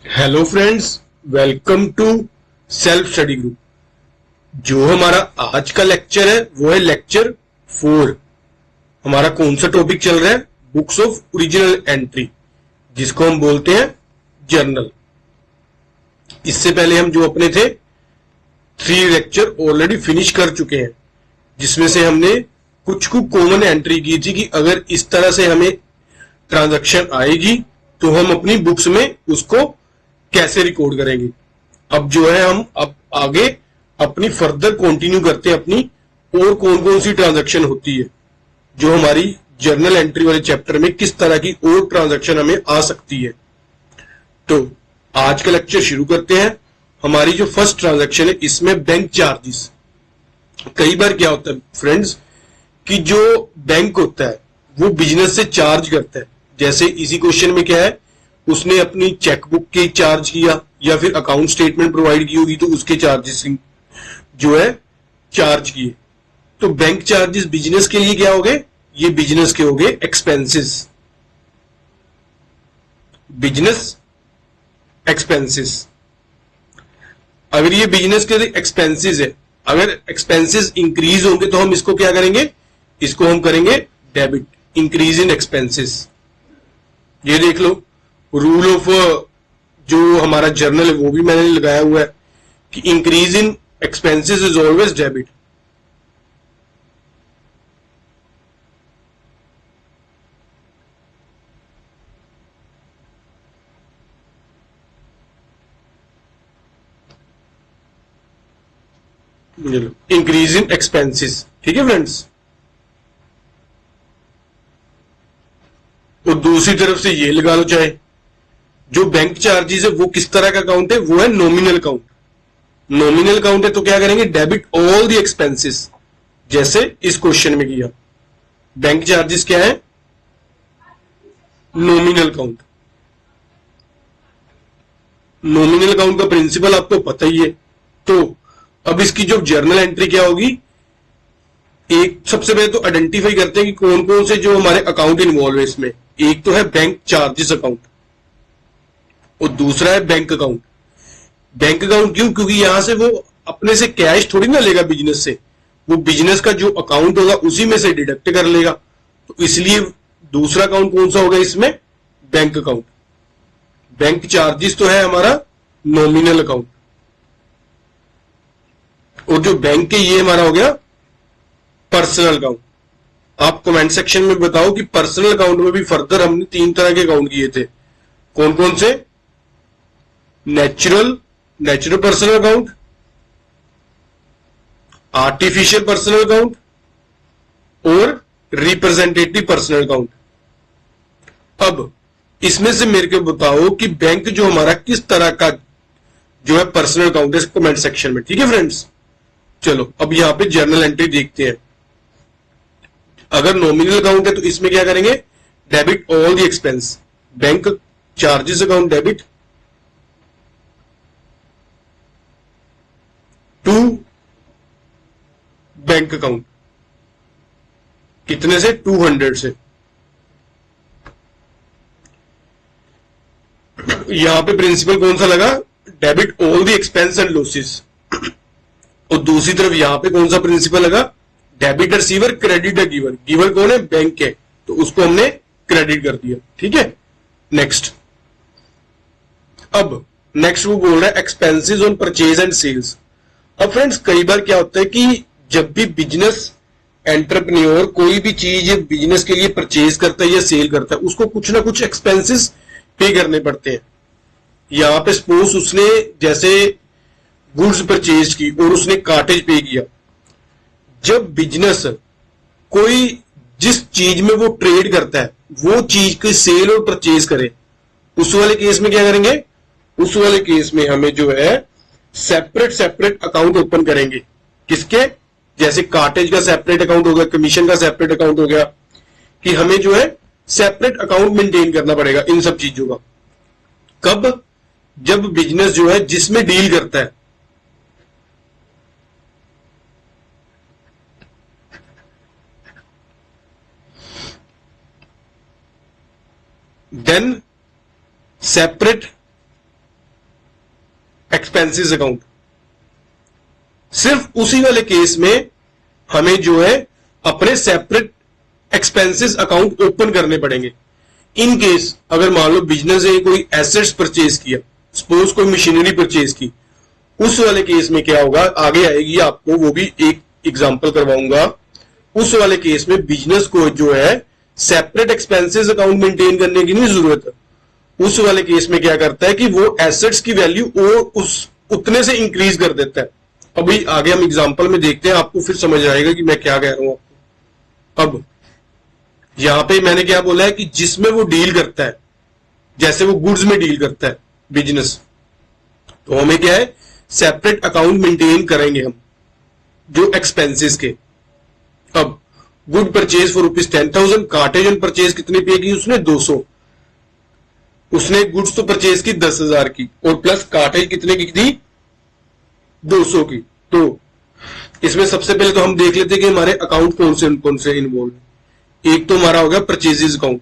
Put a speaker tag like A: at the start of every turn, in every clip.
A: Hello friends, welcome to self study group. जो हमारा आज का लेक्चर है वो है लेक्चर 4। हमारा कौन सा टॉपिक चल रहा है? बुक्स ऑफ ओरिजिनल एंट्री, जिसको हम बोलते हैं जर्नल। इससे पहले हम जो अपने थे 3 लेक्चर ऑलरेडी फिनिश कर चुके हैं, जिसमें से हमने कुछ को कॉमन एंट्री की थी कि अगर इस तरह से हमें ट्रांजैक्शन आएगी तो हम अपनी बुक्स में उसको कैसे रिकॉर्ड करेंगे। अब जो है हम अब आगे अपनी फर्दर कंटिन्यू करते हैं अपनी, और कौन कौन सी ट्रांजैक्शन होती है जो हमारी जर्नल एंट्री वाले चैप्टर में, किस तरह की और ट्रांजैक्शन हमें आ सकती है। तो आज का लेक्चर शुरू करते हैं। हमारी जो फर्स्ट ट्रांजैक्शन है इसमें बैंक चार्जेस। कई बार क्या होता है फ्रेंड्स कि जो बैंक होता है वो बिजनेस से चार्ज करता है। जैसे इसी क्वेश्चन में क्या है, उसने अपनी चेकबुक के चार्ज किया या फिर अकाउंट स्टेटमेंट प्रोवाइड की होगी तो उसके चार्जेस जो है चार्ज किए। तो बैंक चार्जेस बिजनेस के लिए क्या हो गए? ये बिजनेस के हो गए एक्सपेंसेस, बिजनेस एक्सपेंसेस। अगर ये बिजनेस के एक्सपेंसेस है, अगर एक्सपेंसेस इंक्रीज होंगे तो हम इसको क्या करेंगे? इसको हम करेंगे डेबिट, इंक्रीज इन एक्सपेंसेस। ये देख लो, रूल ऑफ जो हमारा जर्नल है वो भी मैंने लगाया हुआ है कि increase in expenses is always debit. Increase in expenses, ठीक है फ्रेंड्स। और दूसरी तरफ से ये लगा लो, चाहे जो बैंक चार्जेस है वो किस तरह का अकाउंट है? वो है नॉमिनल अकाउंट। नॉमिनल अकाउंट है तो क्या करेंगे? डेबिट ऑल द एक्सपेंसेस, जैसे इस क्वेश्चन में किया। बैंक चार्जेस क्या है? Nominal account. नॉमिनल अकाउंट का प्रिंसिपल आपको पता ही है। तो अब इसकी जो जर्नल एंट्री क्या होगी, एक सबसे पहले तो आइडेंटिफाई करते हैं कि कौन कौन से जो हमारे अकाउंट इन्वॉल्व है इसमें। एक तो है बैंक चार्जेस अकाउंट और दूसरा है बैंक अकाउंट। बैंक अकाउंट क्यों? क्योंकि यहां से वो अपने से कैश थोड़ी ना लेगा बिजनेस से, वो बिजनेस का जो अकाउंट होगा उसी में से डिडक्ट कर लेगा। तो इसलिए दूसरा अकाउंट कौन सा होगा इसमें? Bank account. बैंक चार्जेस तो है हमारा नॉमिनल अकाउंट, और जो बैंक के ये हमारा हो गया पर्सनल अकाउंट। आप कमेंट सेक्शन में बताओ कि पर्सनल अकाउंट में भी फर्दर हमने 3 तरह के अकाउंट किए थे। कौन कौन से? Natural personal account, artificial personal account और रिप्रेजेंटेटिव पर्सनल अकाउंट। अब इसमें से मेरे को बताओ कि बैंक जो हमारा किस तरह का जो है पर्सनल अकाउंट है, कमेंट सेक्शन में। ठीक है फ्रेंड्स, चलो अब यहां पे जर्नल एंट्री देखते हैं। अगर नॉमिनल अकाउंट है तो इसमें क्या करेंगे? Debit all the expense, bank charges account debit to bank account. कितने से? 200 से। यहां पे प्रिंसिपल कौन सा लगा? Debit all the expense and losses. और दूसरी तरफ यहां पे कौन सा प्रिंसिपल लगा? Debit receiver, credit giver. Giver कौन है? बैंक है, तो उसको हमने क्रेडिट कर दिया। ठीक है, नेक्स्ट। अब नेक्स्ट वो बोल रहा है expenses on purchase and sales. अब फ्रेंड्स कई बार क्या होता है कि जब भी बिजनेस एंटरप्रेन्योर कोई भी चीज बिजनेस के लिए परचेज करता है या सेल करता है, उसको कुछ ना कुछ एक्सपेंसेस पे करने पड़ते हैं। यहां पे सपोज उसने जैसे गुड्स परचेज की और उसने कार्टेज पे किया। जब बिजनेस कोई जिस चीज में वो ट्रेड करता है वो चीज की सेल और परचेज करे, उस वाले केस में क्या करेंगे? उस वाले केस में हमें जो है सेपरेट सेपरेट अकाउंट ओपन करेंगे। किसके? जैसे कार्टेज का सेपरेट अकाउंट हो गया, कमीशन का सेपरेट अकाउंट हो गया, कि हमें जो है सेपरेट अकाउंट मेंटेन करना पड़ेगा इन सब चीजों का। कब? जब बिजनेस जो है जिसमें डील करता है, देन सेपरेट एक्सपेंसेस अकाउंट। सिर्फ उसी वाले केस में हमें जो है अपने सेपरेट एक्सपेंसेस अकाउंट ओपन करने पड़ेंगे। इन केस अगर मान लो बिजनेस है कोई एसेट्स परचेज किया, सपोज कोई मशीनरी परचेज की, उस वाले केस में क्या होगा, आगे आएगी आपको वो भी एक एग्जांपल करवाऊंगा। उस वाले केस में बिजनेस को जो है सेपरेट एक्सपेंसेस अकाउंट मेंटेन करने की नहीं जरूरत है। उस वाले केस में क्या करता है कि वो एसेट्स की वैल्यू और उस उतने से इंक्रीज कर देता है। अभी आगे हम एग्जांपल में देखते हैं, आपको फिर समझ आएगा कि मैं क्या कह रहा हूं आपको। अब यहां पे मैंने क्या बोला है कि जिसमें वो डील करता है, जैसे वो गुड्स में डील करता है बिजनेस, तो हमें क्या है सेपरेट अकाउंट मेंटेन करेंगे हम जो एक्सपेंसेस के। अब good purchase for ₹10,000, cartage on purchase कितनी पे की उसने 200। उसने गुड्स तो परचेज की 10,000 की और प्लस कार्टेज कितने की थी 200 की। तो इसमें सबसे पहले तो हम देख लेते हैं कि हमारे अकाउंट कौन से इन्वॉल्व है। एक तो हमारा हो गया परचेजेस अकाउंट,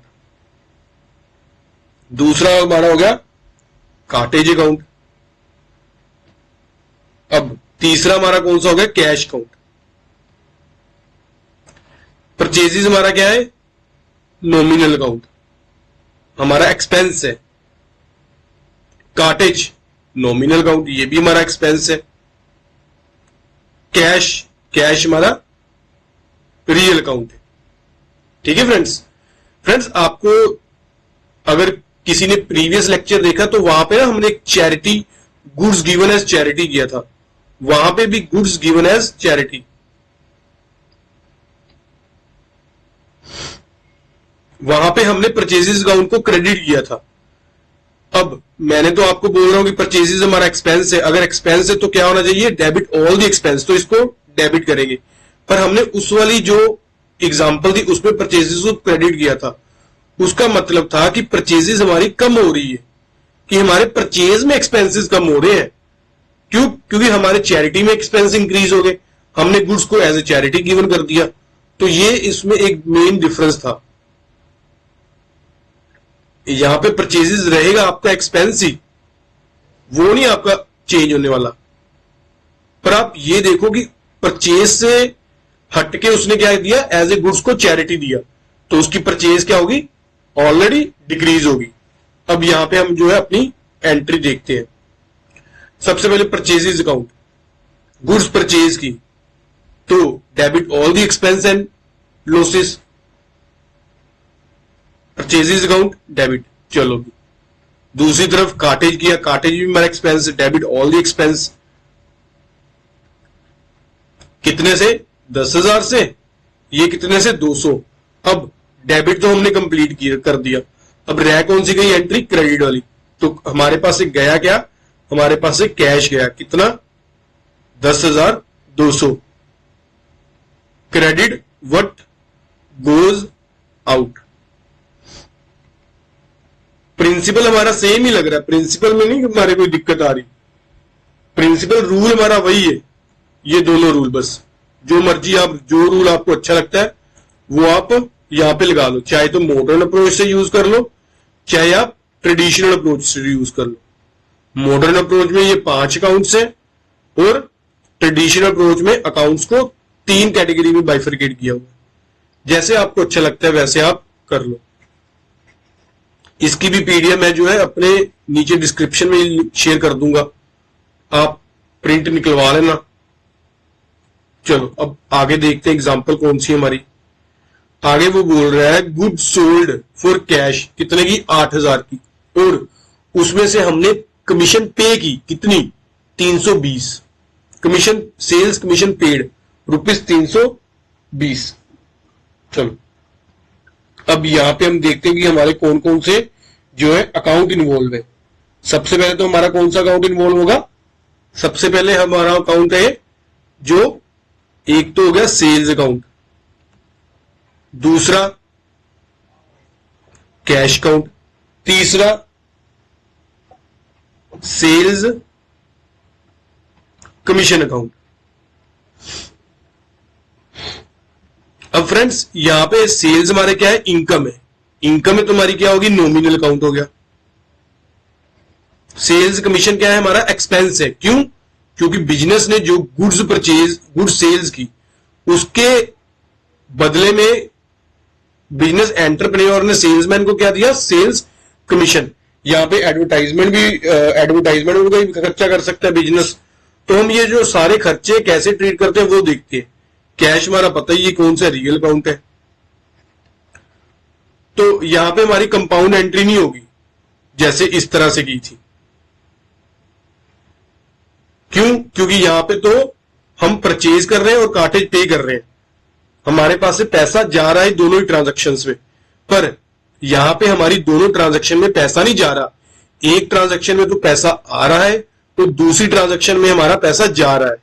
A: दूसरा हमारा हो गया कार्टेज अकाउंट, अब तीसरा हमारा कौन सा हो गया कैश अकाउंट। परचेजेस हमारा क्या है नॉमिनल अकाउंट, हमारा एक्सपेंस है। कार्टेज नॉमिनल अकाउंट, ये भी हमारा एक्सपेंस है। कैश हमारा रियल अकाउंट है। ठीक है फ्रेंड्स आपको अगर किसी ने प्रीवियस लेक्चर देखा तो वहां पे ना हमने एक charity goods given as charity किया था, वहां पे भी गुड्स गिवन एज चैरिटी, वहां पे हमने परचेजेस अकाउंट को क्रेडिट किया था। अब मैंने तो आपको बोल रहा हूं कि परचेजेस हमारा एक्सपेंस है, अगर एक्सपेंस है तो क्या होना चाहिए डेबिट ऑल द एक्सपेंस, तो इसको डेबिट करेंगे। पर हमने उस वाली जो एग्जांपल थी उसमें परचेजेस को क्रेडिट किया था, उसका मतलब था कि परचेजेस हमारी कम हो रही है, कि हमारे परचेज में एक्सपेंसेस कम हो रहे हैं। क्यों? क्योंकि हमारे चैरिटी में एक्सपेंस इंक्रीज हो गए, हमने गुड्स को एज ए चैरिटी गिवन कर दिया। तो ये इसमें एक मेन डिफरेंस था। यहां पे परचेजेस रहेगा आपका एक्सपेंस ही, वो नहीं आपका चेंज होने वाला। पर आप ये देखो कि परचेज से हटके उसने क्या दिया एज ए गुड्स को चैरिटी दिया, तो उसकी परचेज क्या होगी ऑलरेडी डिक्रीज होगी। अब यहां पे हम जो है अपनी एंट्री देखते हैं। सबसे पहले परचेजेस अकाउंट, गुड्स परचेज की, तो debit all the expense and losses, purchases account debit. चलो दूसरी तरफ कार्टेज किया, कार्टेज भी हमारा expense, debit all the expense, कितने से 10,000 से, ये कितने से 200। अब डेबिट तो हमने कंप्लीट कर दिया, अब रह कौन सी गई एंट्री क्रेडिट वाली। तो हमारे पास से गया क्या, हमारे पास से कैश गया कितना 10,200। Credit what goes out. Principle हमारा सेम ही लग रहा है, प्रिंसिपल में नहीं हमारे कोई दिक्कत आ रही, प्रिंसिपल रूल हमारा वही है। ये दोनों रूल बस जो मर्जी आप, जो रूल आपको अच्छा लगता है वो आप यहां पे लगा लो, चाहे तो मॉडर्न अप्रोच से यूज कर लो, चाहे आप ट्रेडिशनल अप्रोच से यूज कर लो। मॉडर्न अप्रोच में ये 5 अकाउंट्स है और ट्रेडिशनल अप्रोच में अकाउंट्स को 3 कैटेगरी में बाइफरकेट किया हुआ। जैसे आपको अच्छा लगता है वैसे आप कर लो। इसकी भी पीडीएफ मैं जो है अपने नीचे डिस्क्रिप्शन में शेयर कर दूंगा, आप प्रिंट निकलवा लेना। चलो अब आगे देखते हैं एग्जांपल कौन सी हमारी। आगे वो बोल रहा है गुड सोल्ड फॉर कैश, कितने की 8,000 की, और उसमें से हमने कमीशन पे की कितनी 320, कमीशन सेल्स कमीशन पेड ₹320। चलो अब यहां पे हम देखते हैं कि हमारे कौन कौन से जो है अकाउंट इन्वॉल्व है। सबसे पहले तो हमारा कौन सा अकाउंट इन्वॉल्व होगा, सबसे पहले हमारा अकाउंट है जो एक तो हो गया सेल्स अकाउंट, दूसरा कैश अकाउंट, तीसरा सेल्स कमीशन अकाउंट। अब फ्रेंड्स यहां पे सेल्स हमारे क्या है इनकम है, इनकम है तो हमारी क्या होगी नॉमिनल अकाउंट हो गया। सेल्स कमीशन क्या है, हमारा एक्सपेंस है। क्यों? क्योंकि बिजनेस ने जो गुड्स सेल्स की, उसके बदले में बिजनेस एंटरप्रेन्योर ने सेल्समैन को क्या दिया, सेल्स कमीशन। यहां पे एडवर्टाइजमेंट में भी खर्चा कर सकता है बिजनेस। तो हम ये जो सारे खर्चे कैसे ट्रीट करते हैं वो देखते हैं। कैश हमारा पता ही है कौन सा रियल अकाउंट है, तो यहां पे हमारी कंपाउंड एंट्री नहीं होगी जैसे इस तरह से की थी। क्यों? क्योंकि यहां पे तो हम परचेज कर रहे हैं और कार्टेज पे कर रहे हैं, हमारे पास से पैसा जा रहा है दोनों ही ट्रांजैक्शन में। पर यहां पे हमारी दोनों ट्रांजैक्शन में पैसा नहीं जा रहा, एक ट्रांजैक्शन में तो पैसा आ रहा है तो दूसरी ट्रांजैक्शन में हमारा पैसा जा रहा है,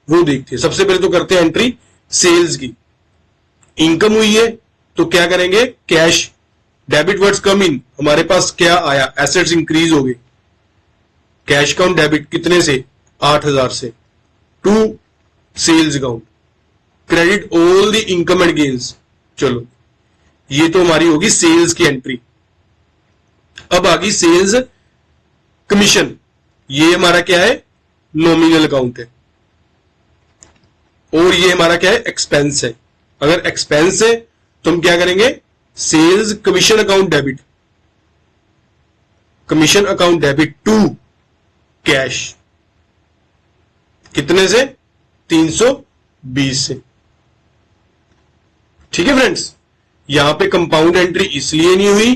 A: वो देखते हैं। सबसे पहले तो करते हैं एंट्री सेल्स की। इनकम हुई है तो क्या करेंगे, कैश डेबिट वर्ड्स कम इन, हमारे पास क्या आया, एसेट्स इंक्रीज हो गए। कैश अकाउंट डेबिट कितने से, 8,000 से, to sales account, credit all the income and gains. चलो ये तो हमारी होगी सेल्स की एंट्री। अब आ गई सेल्स कमीशन, ये हमारा क्या है, नॉमिनल अकाउंट है, और ये हमारा क्या है, एक्सपेंस है। अगर एक्सपेंस है तो हम क्या करेंगे, sales commission account debit, commission account debit to cash, कितने से, 320 से। ठीक है फ्रेंड्स, यहां पे कंपाउंड एंट्री इसलिए नहीं हुई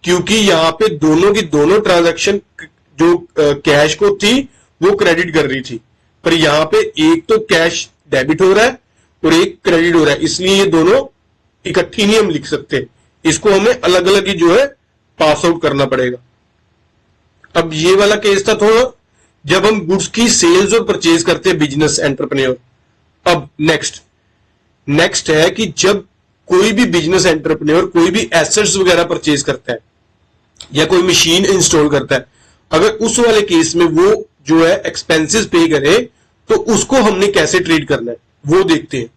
A: क्योंकि यहां पे दोनों की दोनों ट्रांजैक्शन जो कैश को थी वो क्रेडिट कर रही थी, पर यहां पे एक तो कैश डेबिट हो रहा है और एक क्रेडिट हो रहा है, इसलिए ये दोनों इकट्ठी नहीं हम लिख सकते, इसको हमें अलग अलग ही जो है पास आउट करना पड़ेगा। अब ये वाला केस था थोड़ा जब हम गुड्स की सेल्स और परचेज करते हैं बिजनेस एंटरप्रेन्योर। अब नेक्स्ट है कि जब कोई भी बिजनेस एंटरप्रेन्योर कोई भी एसेट्स वगैरह परचेज करता है या कोई मशीन इंस्टॉल करता है, अगर उस वाले केस में वो जो है एक्सपेंसेस पे करे तो उसको हमने कैसे ट्रीट करना है वो देखते हैं।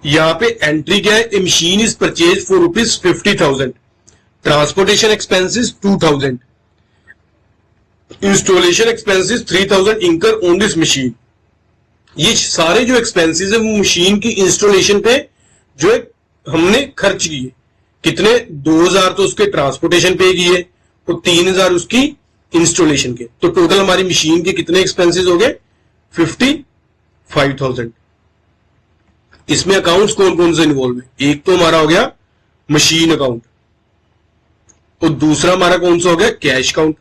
A: यहां पे एंट्री क्या है, a machine is purchase for ₹50,000, transportation expenses 2,000, installation expenses 3,000 incur on this machine. ये सारे जो एक्सपेंसेस है वो मशीन की इंस्टॉलेशन पे जो है हमने खर्च किए। कितने, 2,000 तो उसके ट्रांसपोर्टेशन पे किए और 3,000 उसकी इंस्टॉलेशन के, तो टोटल हमारी मशीन के कितने एक्सपेंसेस हो गए, 55,000। इसमें अकाउंट्स कौन कौन से इन्वॉल्व है, एक तो हमारा हो गया मशीन अकाउंट और दूसरा हमारा कौन सा हो गया, कैश अकाउंट।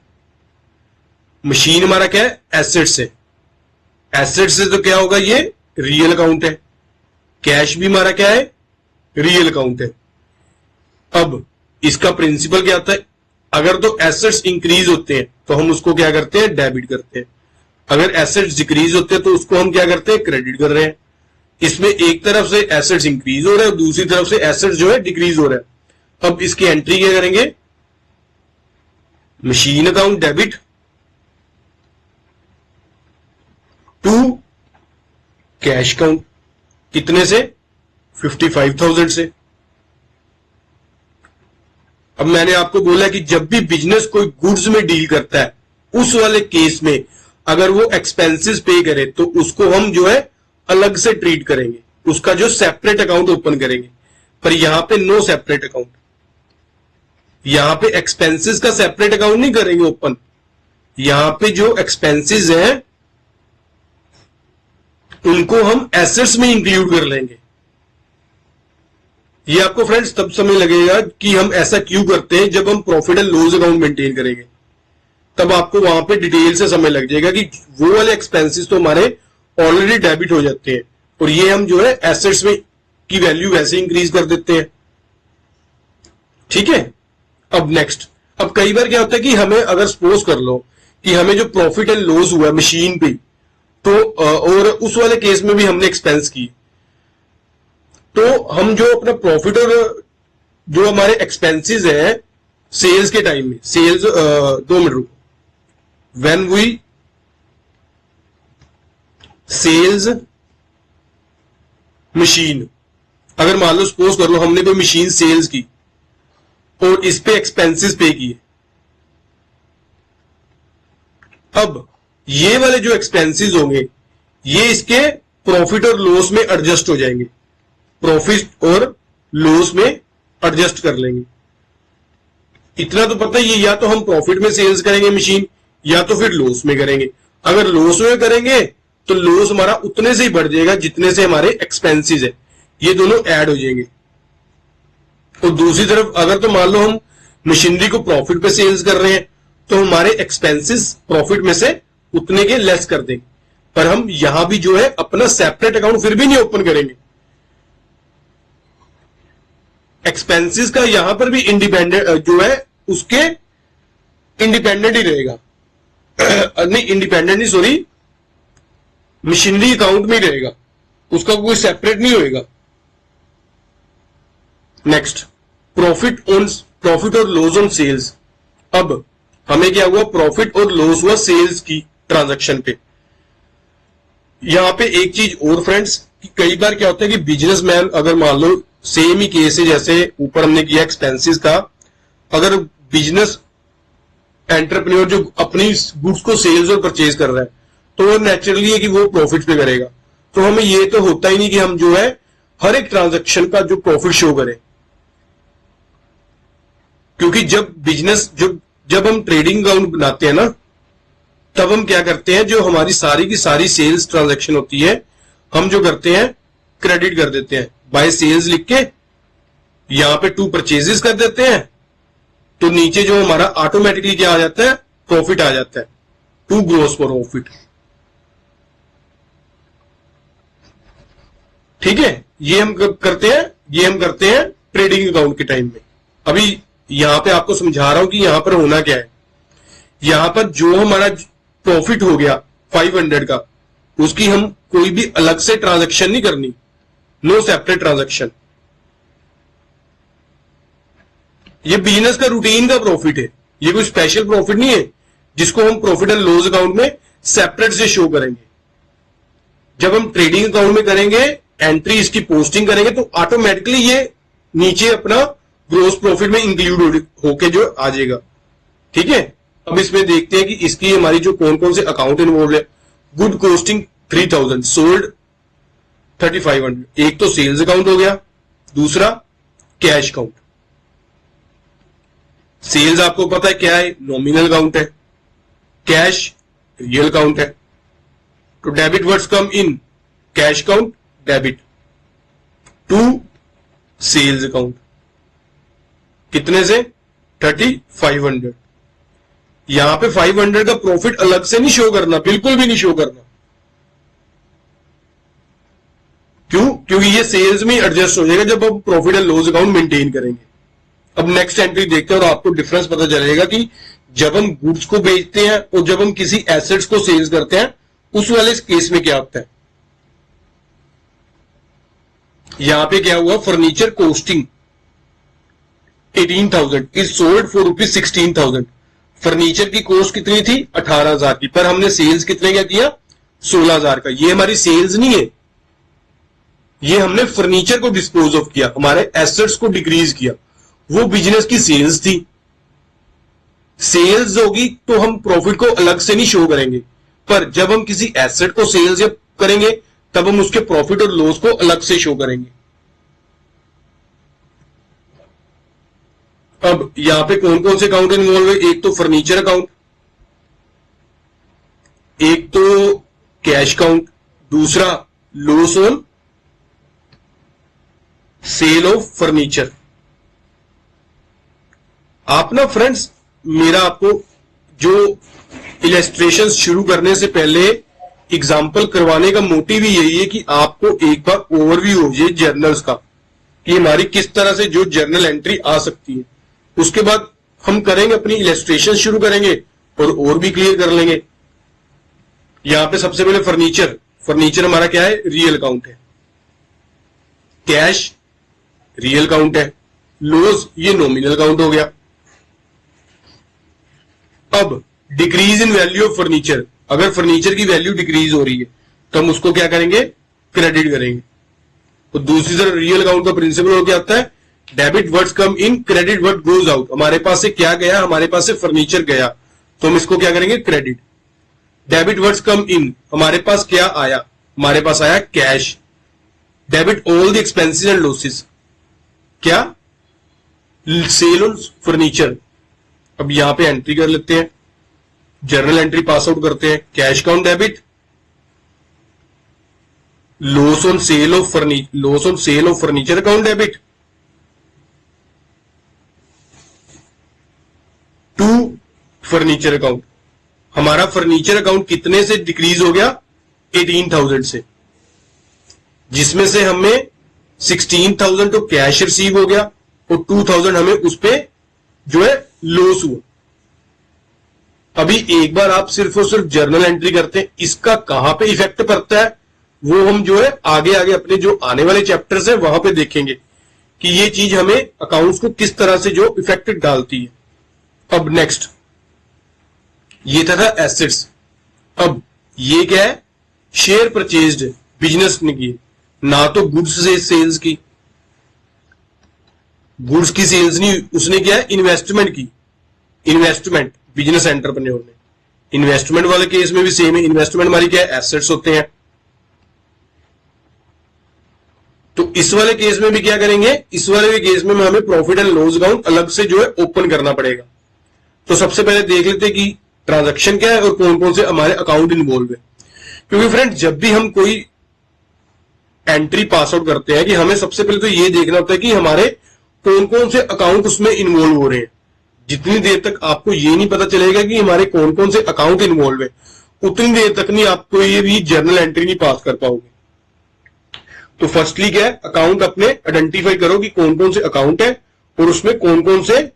A: मशीन हमारा क्या है, एसेट्स है, एसेट्स से तो क्या होगा, ये रियल अकाउंट है। कैश भी हमारा क्या है, रियल अकाउंट है। अब इसका प्रिंसिपल क्या होता है, अगर तो एसेट्स इंक्रीज होते हैं तो हम उसको क्या करते हैं, डेबिट करते हैं। अगर एसेट्स डिक्रीज होते हैं तो उसको हम क्या करते हैं, क्रेडिट कर रहे हैं। इसमें एक तरफ से एसेट्स इंक्रीज हो रहा है और दूसरी तरफ से एसेट्स जो है डिक्रीज हो रहा है। अब इसकी एंट्री क्या करेंगे, machine account debit to cash account, कितने से, 55,000 से। अब मैंने आपको बोला कि जब भी बिजनेस कोई गुड्स में डील करता है उस वाले केस में अगर वो एक्सपेंसेस पे करे तो उसको हम जो है अलग से ट्रीट करेंगे, उसका जो सेपरेट अकाउंट ओपन करेंगे। पर यहां पे नो सेपरेट अकाउंट, यहां पे एक्सपेंसेस का सेपरेट अकाउंट नहीं करेंगे ओपन। यहां पे जो एक्सपेंसेस हैं उनको हम एसेट्स में इंक्लूड कर लेंगे। ये आपको फ्रेंड्स तब समझ लगेगा कि हम ऐसा क्यों करते हैं जब हम profit and loss account maintain करेंगे, तब आपको वहां पे डिटेल से समझ लग जाएगा कि वो वाले एक्सपेंसेस तो हमारे ऑलरेडी डेबिट हो जाते हैं और ये हम जो है एसेट्स में की वैल्यू वैसे इंक्रीज कर देते हैं। ठीक है, अब नेक्स्ट, अब कई बार क्या होता है कि हमें अगर सपोज कर लो कि हमें जो प्रॉफिट एंड लॉस हुआ मशीन पे तो और उस वाले केस में भी हमने एक्सपेंस की, तो हम जो अपना प्रॉफिट और जो हमारे एक्सपेंसेस है सेल्स के टाइम में, सेल्स 2 मिनट रुको, व्हेन वी सेल्स मशीन, अगर मान लो सपोज कर लो हमने कोई मशीन सेल्स की और इस पे एक्सपेंसेस पे किए, अब ये वाले जो एक्सपेंसेस होंगे ये इसके प्रॉफिट और लॉस में एडजस्ट हो जाएंगे, प्रॉफिट और लॉस में एडजस्ट कर लेंगे। इतना तो पता है, ये या तो हम प्रॉफिट में सेल्स करेंगे मशीन या तो फिर लॉस में करेंगे। अगर लॉस में करेंगे तो लॉस हमारा उतने से ही बढ़ जाएगा जितने से हमारे एक्सपेंसेस है, ये दोनों ऐड हो जाएंगे। और दूसरी तरफ अगर तो मान लो हम मशीनरी को प्रॉफिट पे सेल्स कर रहे हैं तो हमारे एक्सपेंसेस प्रॉफिट में से उतने के लेस कर देंगे। पर हम यहां भी जो है अपना सेपरेट अकाउंट फिर भी नहीं ओपन करेंगे, एक्सपेंसेस का यहां पर भी इंडिपेंडेंट जो है उसके इंडिपेंडेंट ही रहेगा नहीं इंडिपेंडेंट नहीं सॉरी मशीनरी अकाउंट में ही रहेगा, उसका कोई सेपरेट नहीं होएगा। नेक्स्ट, प्रॉफिट और लॉस ऑन सेल्स। अब हमें क्या हुआ, प्रॉफिट और लॉस हुआ सेल्स की ट्रांजैक्शन पे। यहां पे एक चीज और फ्रेंड्स, कि कई बार क्या होता है कि बिजनेसमैन अगर मान लो सेम ही केस है जैसे ऊपर हमने किया एक्सपेंसेस का, अगर बिजनेस एंटरप्रेन्योर जो अपनी गुड्स को सेल्स और परचेज कर रहा है तो वो नेचुरली है कि वो प्रॉफिट पे करेगा। तो हमें ये तो होता ही नहीं कि हम जो है हर एक ट्रांजैक्शन का जो प्रॉफिट शो करें, क्योंकि जब हम ट्रेडिंग अकाउंट बनाते हैं ना तब हम क्या करते हैं, जो हमारी सारी की सारी सेल्स ट्रांजैक्शन होती है हम जो करते हैं क्रेडिट कर देते हैं, बाय सेल्स लिख के यहां पे टू परचेजेस कर देते हैं, तो नीचे जो हमारा ऑटोमेटिकली क्या आ जाता है, प्रॉफिट आ जाता है, टू ग्रोस प्रॉफिट। ठीक है, ये हम करते हैं ट्रेडिंग अकाउंट के टाइम में। अभी यहां पे आपको समझा रहा हूं कि यहां पर होना क्या है। यहां पर जो हमारा प्रॉफिट हो गया 500 का, उसकी हम कोई भी अलग से ट्रांजैक्शन नहीं करनी, नो सेपरेट ट्रांजैक्शन। ये बिजनेस का रूटीन का प्रॉफिट है, ये कोई स्पेशल प्रॉफिट नहीं है जिसको हम प्रॉफिट एंड लॉस अकाउंट में सेपरेट से शो करेंगे। जब हम ट्रेडिंग अकाउंट में करेंगे, एंट्री इसकी पोस्टिंग करेंगे तो ऑटोमेटिकली ये नीचे अपना ग्रोस प्रॉफिट में इंक्लूड होके जो आ जाएगा। ठीक है, अब इसमें देखते हैं कि इसकी हमारी जो कौन कौन से अकाउंट इन्वॉल्व है। Good costing 3000, sold 3500। एक तो सेल्स अकाउंट हो गया, दूसरा कैश अकाउंट। सेल्स आपको पता है क्या है, नॉमिनल अकाउंट है, कैश रियल अकाउंट है। तो debit words come in cash account, debit to sales account. कितने से, 3500। यहां पे 500 का प्रॉफिट अलग से नहीं शो करना, बिल्कुल भी नहीं शो करना। क्यों? क्योंकि ये सेल्स में एडजस्ट हो जाएगा जब हम profit and loss account maintain करेंगे। अब नेक्स्ट एंट्री देखते हैं और आपको डिफरेंस पता चलेगा कि जब हम गुड्स को बेचते हैं और जब हम किसी एसेट्स को सेल्स करते हैं उस वाले केस में क्या होता है। यहां पे क्या हुआ, furniture costing 18,000 is sold for ₹16,000। Furniture की कॉस्ट कितनी थी, 18,000 की, पर हमने सेल्स कितने का किया, 16,000 का। ये हमारी सेल्स नहीं है, ये हमने फर्नीचर को डिस्पोज ऑफ किया, हमारे एसेट्स को डिक्रीज किया। वो बिजनेस की सेल्स थी। सेल्स होगी तो हम प्रॉफिट को अलग से नहीं शो करेंगे, पर जब हम किसी एसेट को सेल्स करेंगे तब हम उसके प्रॉफिट और लॉस को अलग से शो करेंगे। अब यहां पे कौन कौन से अकाउंट इन्वॉल्व है, एक तो फर्नीचर अकाउंट, एक तो कैश अकाउंट, दूसरा loss on sale of furniture. आप ना फ्रेंड्स, मेरा आपको जो इलस्ट्रेशन शुरू करने से पहले एग्जाम्पल करवाने का मोटिव ही यही है कि आपको एक बार ओवरव्यू हो जाए जर्नल्स का कि हमारी किस तरह से जो जर्नल एंट्री आ सकती है। उसके बाद हम करेंगे अपनी इलस्ट्रेशन शुरू करेंगे और भी क्लियर कर लेंगे। यहां पे सबसे पहले फर्नीचर हमारा क्या है, रियल अकाउंट है, कैश रियल अकाउंट है, लॉस ये नॉमिनल अकाउंट हो गया। अब decrease in value of furniture, अगर फर्नीचर की वैल्यू डिक्रीज हो रही है तो हम उसको क्या करेंगे, क्रेडिट करेंगे। तो दूसरी तरफ रियल अकाउंट का प्रिंसिपल क्या होता है, डेबिट वर्ड्स कम इन, क्रेडिट वर्ड गोज आउट। हमारे पास से क्या गया, हमारे पास से फर्नीचर गया तो हम इसको क्या करेंगे, क्रेडिट। डेबिट वर्ड्स कम इन, हमारे पास क्या आया, हमारे पास आया cash. Debit all the expenses and losses, क्या, सेल ऑन फर्नीचर। अब यहां पे एंट्री कर लेते हैं, जर्नल एंट्री पास आउट करते हैं, cash count debit, loss on sale of furniture account debit, to furniture account. हमारा फर्नीचर अकाउंट कितने से डिक्रीज हो गया, 18,000 से, जिसमें से हमें 16,000 तो कैश रिसीव हो गया और 2,000 हमें उस पे जो है लॉस हुआ। अभी एक बार आप सिर्फ और सिर्फ जर्नल एंट्री करते हैं, इसका कहां पे इफेक्ट पड़ता है वो हम जो है आगे आगे अपने जो आने वाले चैप्टर्स हैं वहां पे देखेंगे कि ये चीज हमें अकाउंट्स को किस तरह से जो इफेक्ट डालती है। अब नेक्स्ट ये था एसेट्स। अब ये क्या है, शेयर परचेज्ड, बिजनेस ने की, ना तो गुड्स से सेल्स की, गुड्स की सेल्स नहीं, उसने क्या है इन्वेस्टमेंट की, इन्वेस्टमेंट बिजनेस एंटरप्रेन्योर ने। इन्वेस्टमेंट वाले केस में भी सेम है, इन्वेस्टमेंट हमारी क्या है, एसेट्स होते हैं। तो इस वाले केस में भी क्या करेंगे, इस वाले भी केस में हमें प्रॉफिट एंड लॉस अकाउंट अलग से जो है ओपन करना पड़ेगा। तो सबसे पहले देख लेते हैं कि ट्रांजैक्शन क्या है और कौन कौन से हमारे अकाउंट इन्वॉल्व है। क्योंकि फ्रेंड जब भी हम कोई एंट्री पास आउट करते हैं कि हमें सबसे पहले तो ये देखना होता है कि हमारे कौन कौन से अकाउंट उसमें इन्वॉल्व हो रहे हैं। जितनी देर तक आपको ये नहीं पता चलेगा कि हमारे कौन कौन से अकाउंट इन्वॉल्व है, उतनी देर तक नहीं आपको ये भी जर्नल एंट्री नहीं पास कर पाओगे। तो फर्स्टली क्या है, अकाउंट अपने आइडेंटिफाई करो कि कौन कौन से अकाउंट है और उसमें कौन कौन से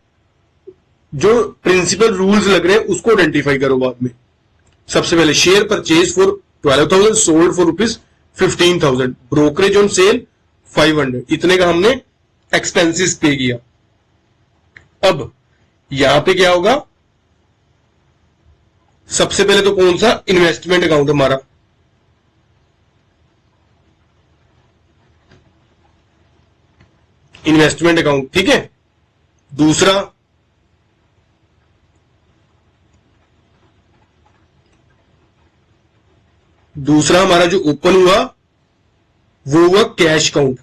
A: जो प्रिंसिपल रूल्स लग रहे हैं उसको आइडेंटिफाई करो बाद में। सबसे पहले share purchase for 12,000, sold for ₹15,000, brokerage on sale 500, इतने का हमने एक्सपेंसेस पे किया। अब यहां पे क्या होगा, सबसे पहले तो कौन सा इन्वेस्टमेंट अकाउंट हमारा, इन्वेस्टमेंट अकाउंट, ठीक है। दूसरा हमारा जो ओपन हुआ वो हुआ कैश अकाउंट।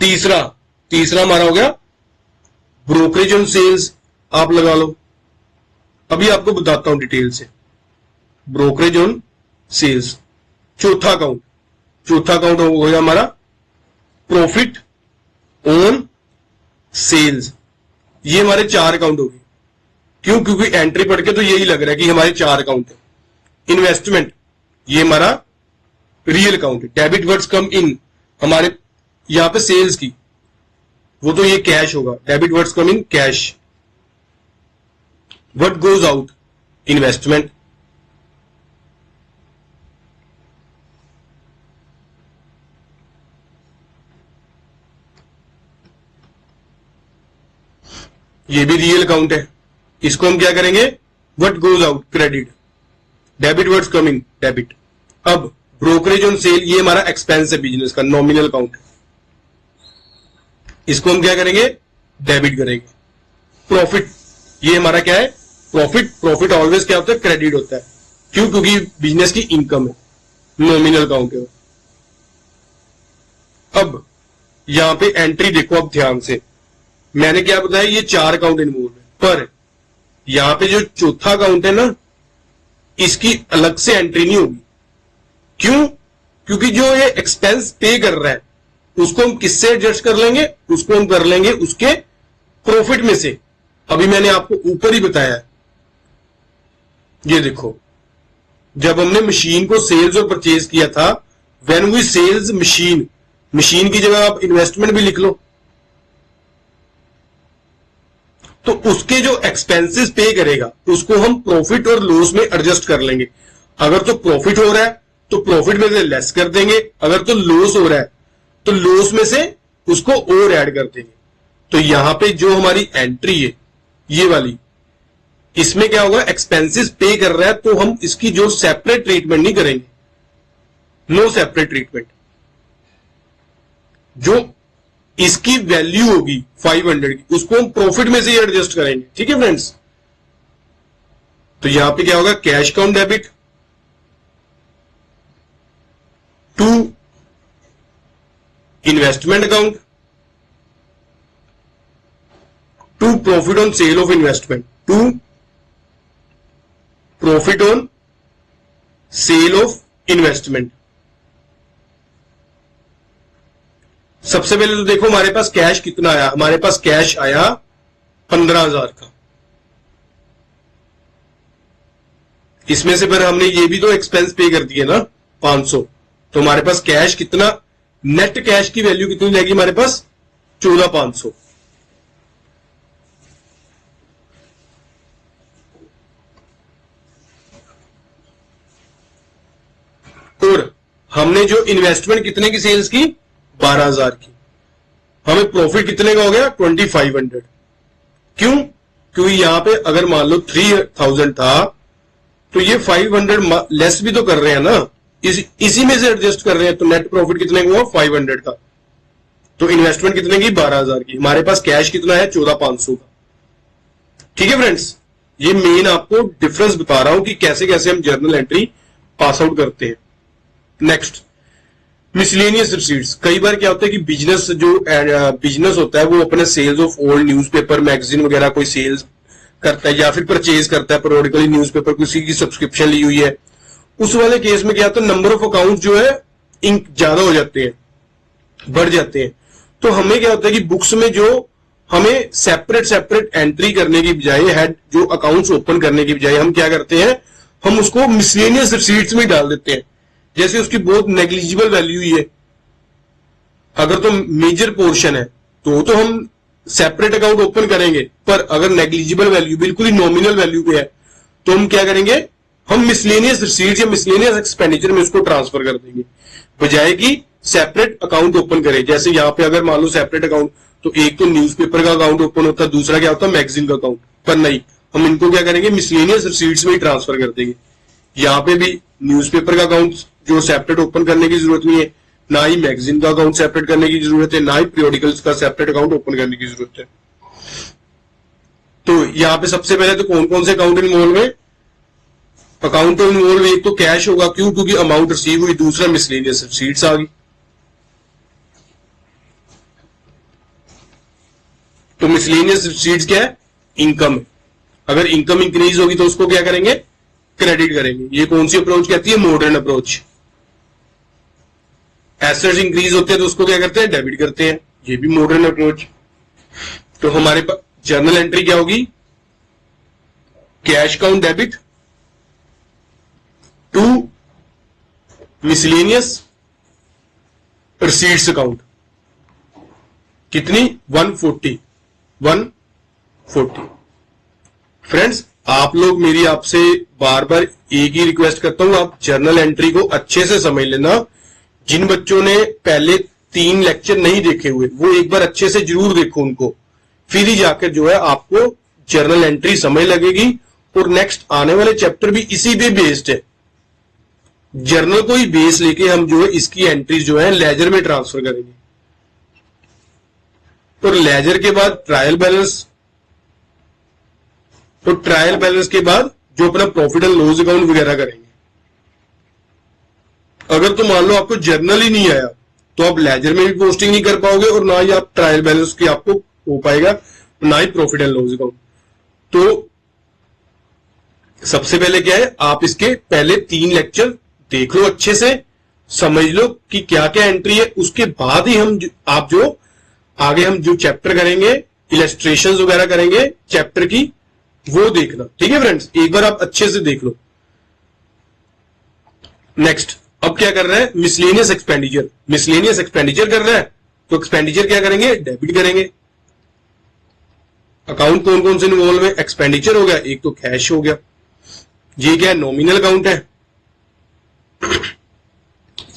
A: तीसरा हमारा हो गया ब्रोकरेज ऑन सेल्स, आप लगा लो, अभी आपको बताता हूं डिटेल से, ब्रोकरेज ऑन सेल्स। चौथा अकाउंट हो गया हमारा प्रॉफिट ऑन सेल्स। ये हमारे 4 अकाउंट हो गए। क्यों, क्योंकि एंट्री पढ़ के तो यही लग रहा है कि हमारे 4 अकाउंट है। इन्वेस्टमेंट, ये हमारा रियल अकाउंट है। डेबिट वर्ड्स कम इन, हमारे यहां पे सेल्स की, वो तो ये कैश होगा, debit words come in cash. What goes out, investment. ये भी रियल अकाउंट है, इसको हम क्या करेंगे, what goes out credit, debit words coming debit. अब ब्रोकरेज ऑन सेल, ये हमारा एक्सपेंस है बिजनेस का, नॉमिनल अकाउंट है, इसको हम क्या करेंगे, डेबिट करेंगे। प्रॉफिट, ये हमारा क्या है, प्रॉफिट ऑलवेज क्या होता है, क्रेडिट होता है। क्यों, क्योंकि बिजनेस की इनकम है, नॉमिनल अकाउंट है। अब यहां पे एंट्री देखो, अब ध्यान से, मैंने क्या बताया, ये 4 अकाउंट इन्वॉल्व है, पर यहां पे जो चौथा अकाउंट है ना, इसकी अलग से एंट्री नहीं होगी। क्यों, क्योंकि जो ये एक्सपेंस पे कर रहा है उसको हम किससे एडजस्ट कर लेंगे, उसको हम कर लेंगे उसके प्रॉफिट में से। अभी मैंने आपको ऊपर ही बताया है, ये देखो, जब हमने मशीन को सेल्स और परचेज किया था, when we sales machine, machine की जगह आप इन्वेस्टमेंट भी लिख लो, तो उसके जो एक्सपेंसेस पे करेगा उसको हम प्रॉफिट और लॉस में एडजस्ट कर लेंगे। अगर तो प्रॉफिट हो रहा है तो प्रॉफिट में से लेस कर देंगे, अगर तो लॉस हो रहा है तो लॉस में से उसको और ऐड कर देंगे। तो यहां पे जो हमारी एंट्री है ये वाली, इसमें क्या होगा, एक्सपेंसेस पे कर रहा है तो हम इसकी जो सेपरेट ट्रीटमेंट नहीं करेंगे, नो सेपरेट ट्रीटमेंट। जो इसकी वैल्यू होगी 500 की, उसको हम प्रॉफिट में से एडजस्ट करेंगे। ठीक है फ्रेंड्स, तो यहां पे क्या होगा, cash account debit to investment account to profit on sale of investment, to profit on sale of investment. सबसे पहले तो देखो हमारे पास कैश कितना आया, हमारे पास कैश आया 15,000 का। इसमें से फिर हमने ये भी तो एक्सपेंस पे कर दिए ना 500, तो हमारे पास कैश कितना, नेट कैश की वैल्यू कितनी रहेगी हमारे पास 14,500। और हमने जो इन्वेस्टमेंट कितने की सेल्स की, 12,000 की, हमें प्रॉफिट कितने का हो गया 2,500। क्यों, क्योंकि यहां पे अगर मान लो 3,000 था तो ये 500 लेस भी तो कर रहे हैं ना, इसी में से एडजस्ट कर रहे हैं, तो नेट प्रॉफिट कितने का हुआ 500 का। तो इन्वेस्टमेंट कितने की 12,000 की, हमारे पास कैश कितना है 14,500 का। ठीक है फ्रेंड्स, ये मेन आपको डिफरेंस बता रहा हूं कि कैसे कैसे हम जर्नल एंट्री पास आउट करते हैं। Next, miscellaneous receipts. कई बार क्या होता है कि बिजनेस होता है वो अपने sales of old newspaper magazine वगैरह कोई सेल्स करता है या फिर परचेज करता है पीरियडिकली न्यूज़पेपर, किसी की सब्सक्रिप्शन ली हुई है। उस वाले केस में क्या होता है, नंबर ऑफ अकाउंट जो है इंक ज्यादा हो जाते हैं, बढ़ जाते हैं। तो हमें क्या होता है कि बुक्स में जो हमें सेपरेट एंट्री करने की बजाय, हेड जो अकाउंट्स ओपन करने की बजाय हम क्या करते हैं, हम उसको मिसलेनियस रिसीट्स में डाल देते हैं। जैसे उसकी बहुत नेग्लिजिबल वैल्यू ही है, अगर तो मेजर पोर्शन है तो हम सेपरेट अकाउंट ओपन करेंगे, पर अगर नेग्लिजिबल वैल्यू बिल्कुल ही नॉमिनल वैल्यू पे है तो हम क्या करेंगे, हम मिसलेनियस रिसीट्स या मिसलेनियस एक्सपेंडिचर में उसको ट्रांसफर कर देंगे, बजाय कि सेपरेट अकाउंट ओपन करें। जैसे यहां पे अगर मान लो सेपरेट अकाउंट, तो एक तो न्यूज़पेपर का अकाउंट ओपन होता है, दूसरा क्या होता है मैगजीन का अकाउंट, पर नहीं, हम इनको क्या करेंगे मिसलेनियस रिसीट्स में ही ट्रांसफर कर देंगे। यहां पे भी न्यूज़पेपर का अकाउंट जो सेपरेट ओपन करने की जरूरत नहीं है, ना ही मैगजीन का अकाउंट सेपरेट करने की जरूरत है, ना ही पीरियोडिकल्स का सेपरेट अकाउंट ओपन करने की जरूरत है। तो यहां पे सबसे पहले तो कौन कौन से अकाउंट इन्वॉल्व है, अकाउंट इन्वॉल्व एक तो कैश होगा, क्यों, क्योंकि अमाउंट रिसीव हुई, दूसरा मिसलेनियस रिसीट्स आ गई। तो मिसलेनियस रिसीट्स क्या है, इनकम है। अगर इनकम इंक्रीज होगी तो उसको क्या करेंगे, क्रेडिट करेंगे। ये कौन सी अप्रोच कहती है, मॉडर्न अप्रोच। एसेट्स इंक्रीज होते हैं तो उसको क्या करते हैं, डेबिट करते हैं, ये भी मॉडर्न अप्रोच। तो हमारे पास जर्नल एंट्री क्या होगी, cash account debit to miscellaneous receipts account, कितनी 140। फ्रेंड्स, आप लोग मेरी आपसे बार बार एक ही रिक्वेस्ट करता हूं, आप जर्नल एंट्री को अच्छे से समझ लेना। जिन बच्चों ने पहले 3 लेक्चर नहीं देखे हुए वो एक बार अच्छे से जरूर देखो उनको, फिर ही जाकर जो है आपको जर्नल एंट्री समझ लगेगी। और नेक्स्ट आने वाले चैप्टर भी इसी पे बेस्ड है, जर्नल को ही बेस लेके हम जो है इसकी एंट्रीज जो है लेजर में ट्रांसफर करेंगे। और लेजर के बाद ट्रायल बैलेंस, तो ट्रायल बैलेंस के बाद जो अपना प्रॉफिट एंड लॉस अकाउंट वगैरह करेंगे। अगर तो मान लो आपको जर्नल ही नहीं आया तो आप लेजर में भी पोस्टिंग नहीं कर पाओगे और ना ही आप ट्रायल बैलेंस की आपको हो पाएगा, ना ही प्रॉफिट एंड लॉस अकाउंट। तो सबसे पहले क्या है, आप इसके पहले 3 लेक्चर देख लो, अच्छे से समझ लो कि क्या क्या एंट्री है। उसके बाद ही आप जो आगे हम जो चैप्टर करेंगे, इलस्ट्रेशंस वगैरह करेंगे चैप्टर की, वो देखना। ठीक है फ्रेंड्स, एक बार आप अच्छे से देख लो। नेक्स्ट, अब क्या कर रहा है, मिसलेनियस एक्सपेंडिचर। मिसलेनियस एक्सपेंडिचर कर रहा है तो एक्सपेंडिचर क्या करेंगे, डेबिट करेंगे। अकाउंट कौन कौन से इन्वॉल्व है, एक्सपेंडिचर हो गया, एक तो कैश हो गया, ये क्या है नॉमिनल अकाउंट है,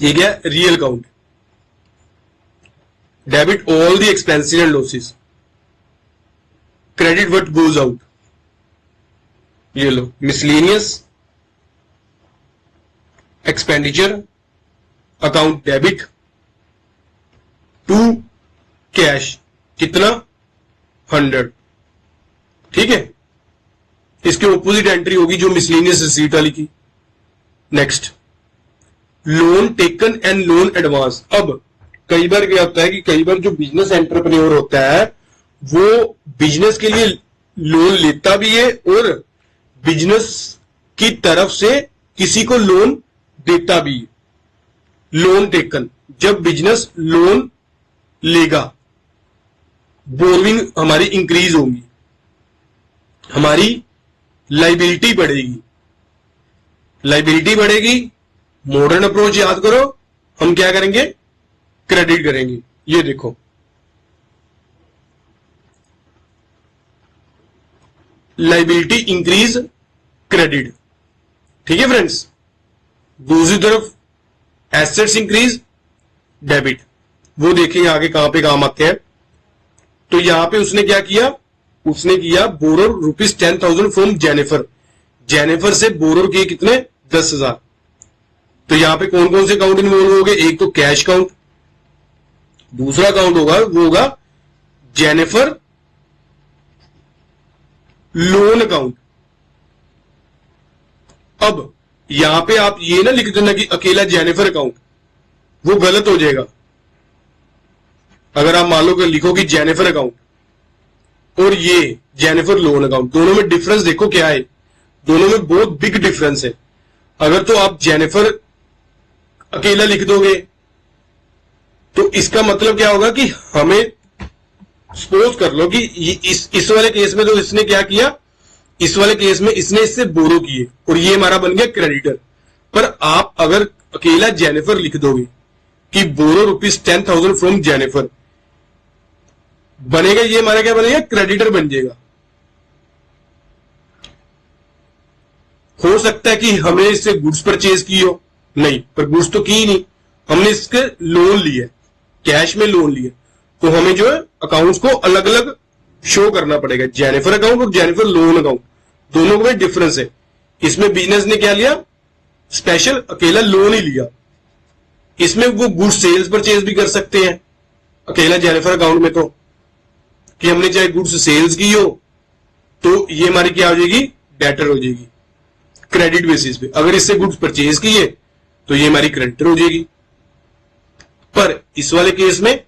A: ये क्या है real account. Debit all the expenses and losses, credit what goes out. ये लो miscellaneous expenditure account debit to cash, कितना 100। ठीक है, इसके ऑपोजिट एंट्री होगी जो मिसलेनियस रिसीट वाली की। Next, loan taken and loan advance. अब कई बार क्या होता है कि कई बार जो बिजनेस एंटरप्रेन्योर होता है वो बिजनेस के लिए लोन लेता भी है और बिजनेस की तरफ से किसी को लोन देता भी है। लोन टेकन, जब बिजनेस लोन लेगा, बोरोइंग हमारी इंक्रीज होगी, हमारी लाइबिलिटी बढ़ेगी। लाइबिलिटी बढ़ेगी, मॉडर्न अप्रोच याद करो, हम क्या करेंगे, क्रेडिट करेंगे। ये देखो, लाइबिलिटी इंक्रीज, क्रेडिट। ठीक है फ्रेंड्स। दूसरी तरफ एसेट्स इंक्रीज, डेबिट। वो देखेंगे आगे कहां पे काम आते हैं। तो यहां पे उसने क्या किया, उसने किया बोरो ₹10,000 फ्रॉम जेनिफर। जेनिफर से बोरो किए कितने, 10,000। तो यहां पे कौन कौन से अकाउंट इन्वॉल्व हो गए, एक तो कैश अकाउंट, दूसरा अकाउंट होगा वो होगा जेनिफर लोन अकाउंट। अब यहां पे आप ये ना लिख देना कि अकेला जेनिफर अकाउंट, वो गलत हो जाएगा। अगर आप मान लो कि लिखो कि जेनिफर अकाउंट और ये जेनिफर लोन अकाउंट, दोनों में डिफरेंस देखो क्या है, दोनों में बहुत बिग डिफरेंस है। अगर तो आप जेनिफर अकेला लिख दोगे तो इसका मतलब क्या होगा कि हमें सपोज कर लो कि इस वाले केस में तो इसने क्या किया, इस वाले केस में इसने इससे बोरो किए और ये हमारा बन गया क्रेडिटर। पर आप अगर अकेला जेनिफर लिख दोगे कि बोरो ₹10,000 फ्रॉम जेनिफर, बनेगा ये हमारा क्या बनेगा, क्रेडिटर बन जाएगा। हो सकता है कि हमने इससे गुड्स परचेज की हो, नहीं, पर गुड्स तो की ही नहीं, हमने इसके लोन लिया, कैश में लोन लिया, तो हमें जो है अकाउंट्स को अलग अलग शो करना पड़ेगा। जेनिफर अकाउंट और जेनिफर लोन अकाउंट दोनों में डिफरेंस है। इसमें बिजनेस ने क्या लिया, स्पेशल अकेला लोन ही लिया। इसमें वो गुड्स सेल्स परचेज भी कर सकते हैं अकेला जेनिफर अकाउंट में, तो कि हमने चाहे गुड्स सेल्स की हो तो ये हमारी क्या हो जाएगी, डेटर हो जाएगी क्रेडिट बेसिस पे। अगर इससे गुड्स परचेज की है तो ये हमारी क्रेडिटर हो जाएगी। पर इस वाले केस में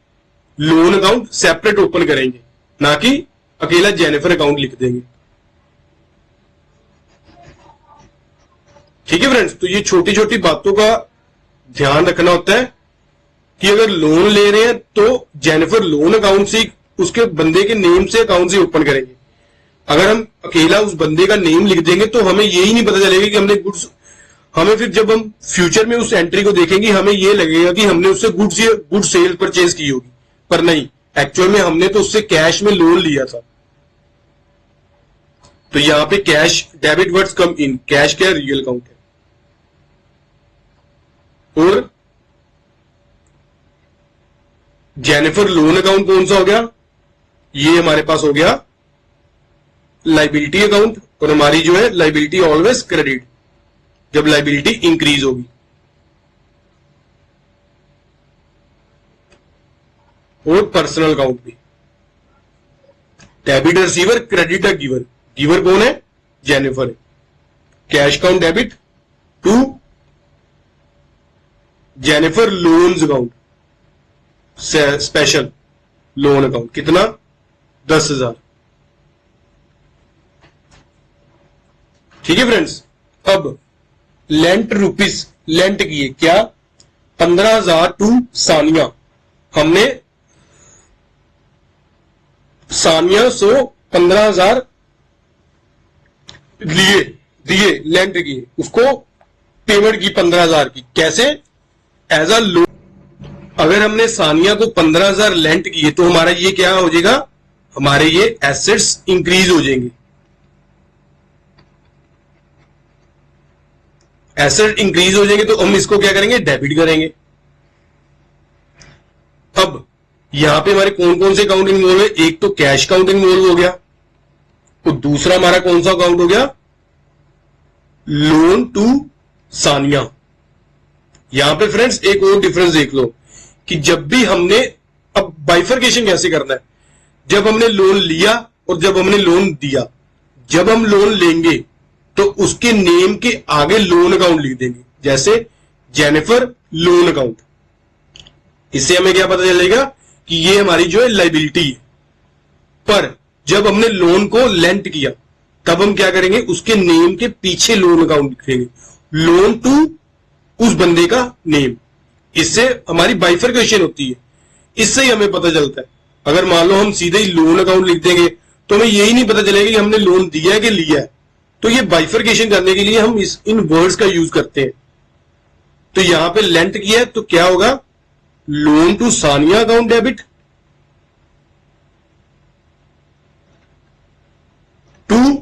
A: लोन अकाउंट सेपरेट ओपन करेंगे, ना कि अकेला जेनिफर अकाउंट लिख देंगे। ठीक है फ्रेंड्स। तो ये छोटी छोटी बातों का ध्यान रखना होता है कि अगर लोन ले रहे हैं तो जेनिफर लोन अकाउंट से, उसके बंदे के नेम से अकाउंट से ओपन करेंगे। अगर हम अकेला उस बंदे का नेम लिख देंगे तो हमें यही नहीं पता चलेगा कि हमने गुड्स, हमें फिर जब हम फ्यूचर में उस एंट्री को देखेंगे हमें यह लगेगा कि हमने उससे गुड्स सेल परचेज की होगी, पर नहीं, एक्चुअल में हमने तो उससे कैश में लोन लिया था। तो यहां पे cash debit words come in, cash क्या रियल अकाउंट है। और जेनिफर लोन अकाउंट कौन सा हो गया, ये हमारे पास हो गया लाइबिलिटी अकाउंट, और हमारी जो है लाइबिलिटी ऑलवेज क्रेडिट जब लाइबिलिटी इंक्रीज होगी। और पर्सनल अकाउंट भी, debit receiver, creditor giver. Giver कौन है, जेनिफर है। Cash account debit to Jennifer loans account, special loan account, कितना, 10,000। ठीक है फ्रेंड्स। अब लेंट रुपीस, लेंट किए क्या, 15,000 टू सानिया। हमने सानिया सो 15,000 लिए, दिए, लेंट किए, उसको पेमेंट की 15,000 की। कैसे, एज अ लोन। अगर हमने सानिया को 15,000 लेंट किए तो हमारा ये क्या हो जाएगा, हमारे ये एसेट्स इंक्रीज हो जाएंगे। एसेट इंक्रीज हो जाएंगे तो हम इसको क्या करेंगे, डेबिट करेंगे। अब यहां पे हमारे कौन कौन से अकाउंट इन्वॉल्व है, एक तो कैश अकाउंट इन्वॉल्व हो गया, तो दूसरा हमारा कौन सा अकाउंट हो गया, लोन टू सानिया। यहां पे फ्रेंड्स एक और डिफरेंस देख लो कि जब भी हमने, अब बाइफरकेशन कैसे करना है, जब हमने लोन लिया और जब हमने लोन दिया, जब हम लोन लेंगे तो उसके नेम के आगे लोन अकाउंट लिख देंगे, जैसे जेनिफर लोन अकाउंट। इससे हमें क्या पता चलेगा कि ये हमारी जो है लाइबिलिटी है। पर जब हमने लोन को लेंट किया तब हम क्या करेंगे, उसके नेम के पीछे लोन अकाउंट लिखेंगे, लोन टू उस बंदे का नेम। इससे हमारी बाइफरकेशन होती है। इससे ही हमें पता चलता है। अगर मान लो हम सीधे ही लोन अकाउंट लिख देंगे तो हमें यही नहीं पता चलेगा कि हमने लोन दिया है कि लिया है। तो ये बाइफरकेशन करने के लिए हम इन वर्ड्स का यूज करते हैं। तो यहां पे लेंट किया है तो क्या होगा, loan to Sania account debit to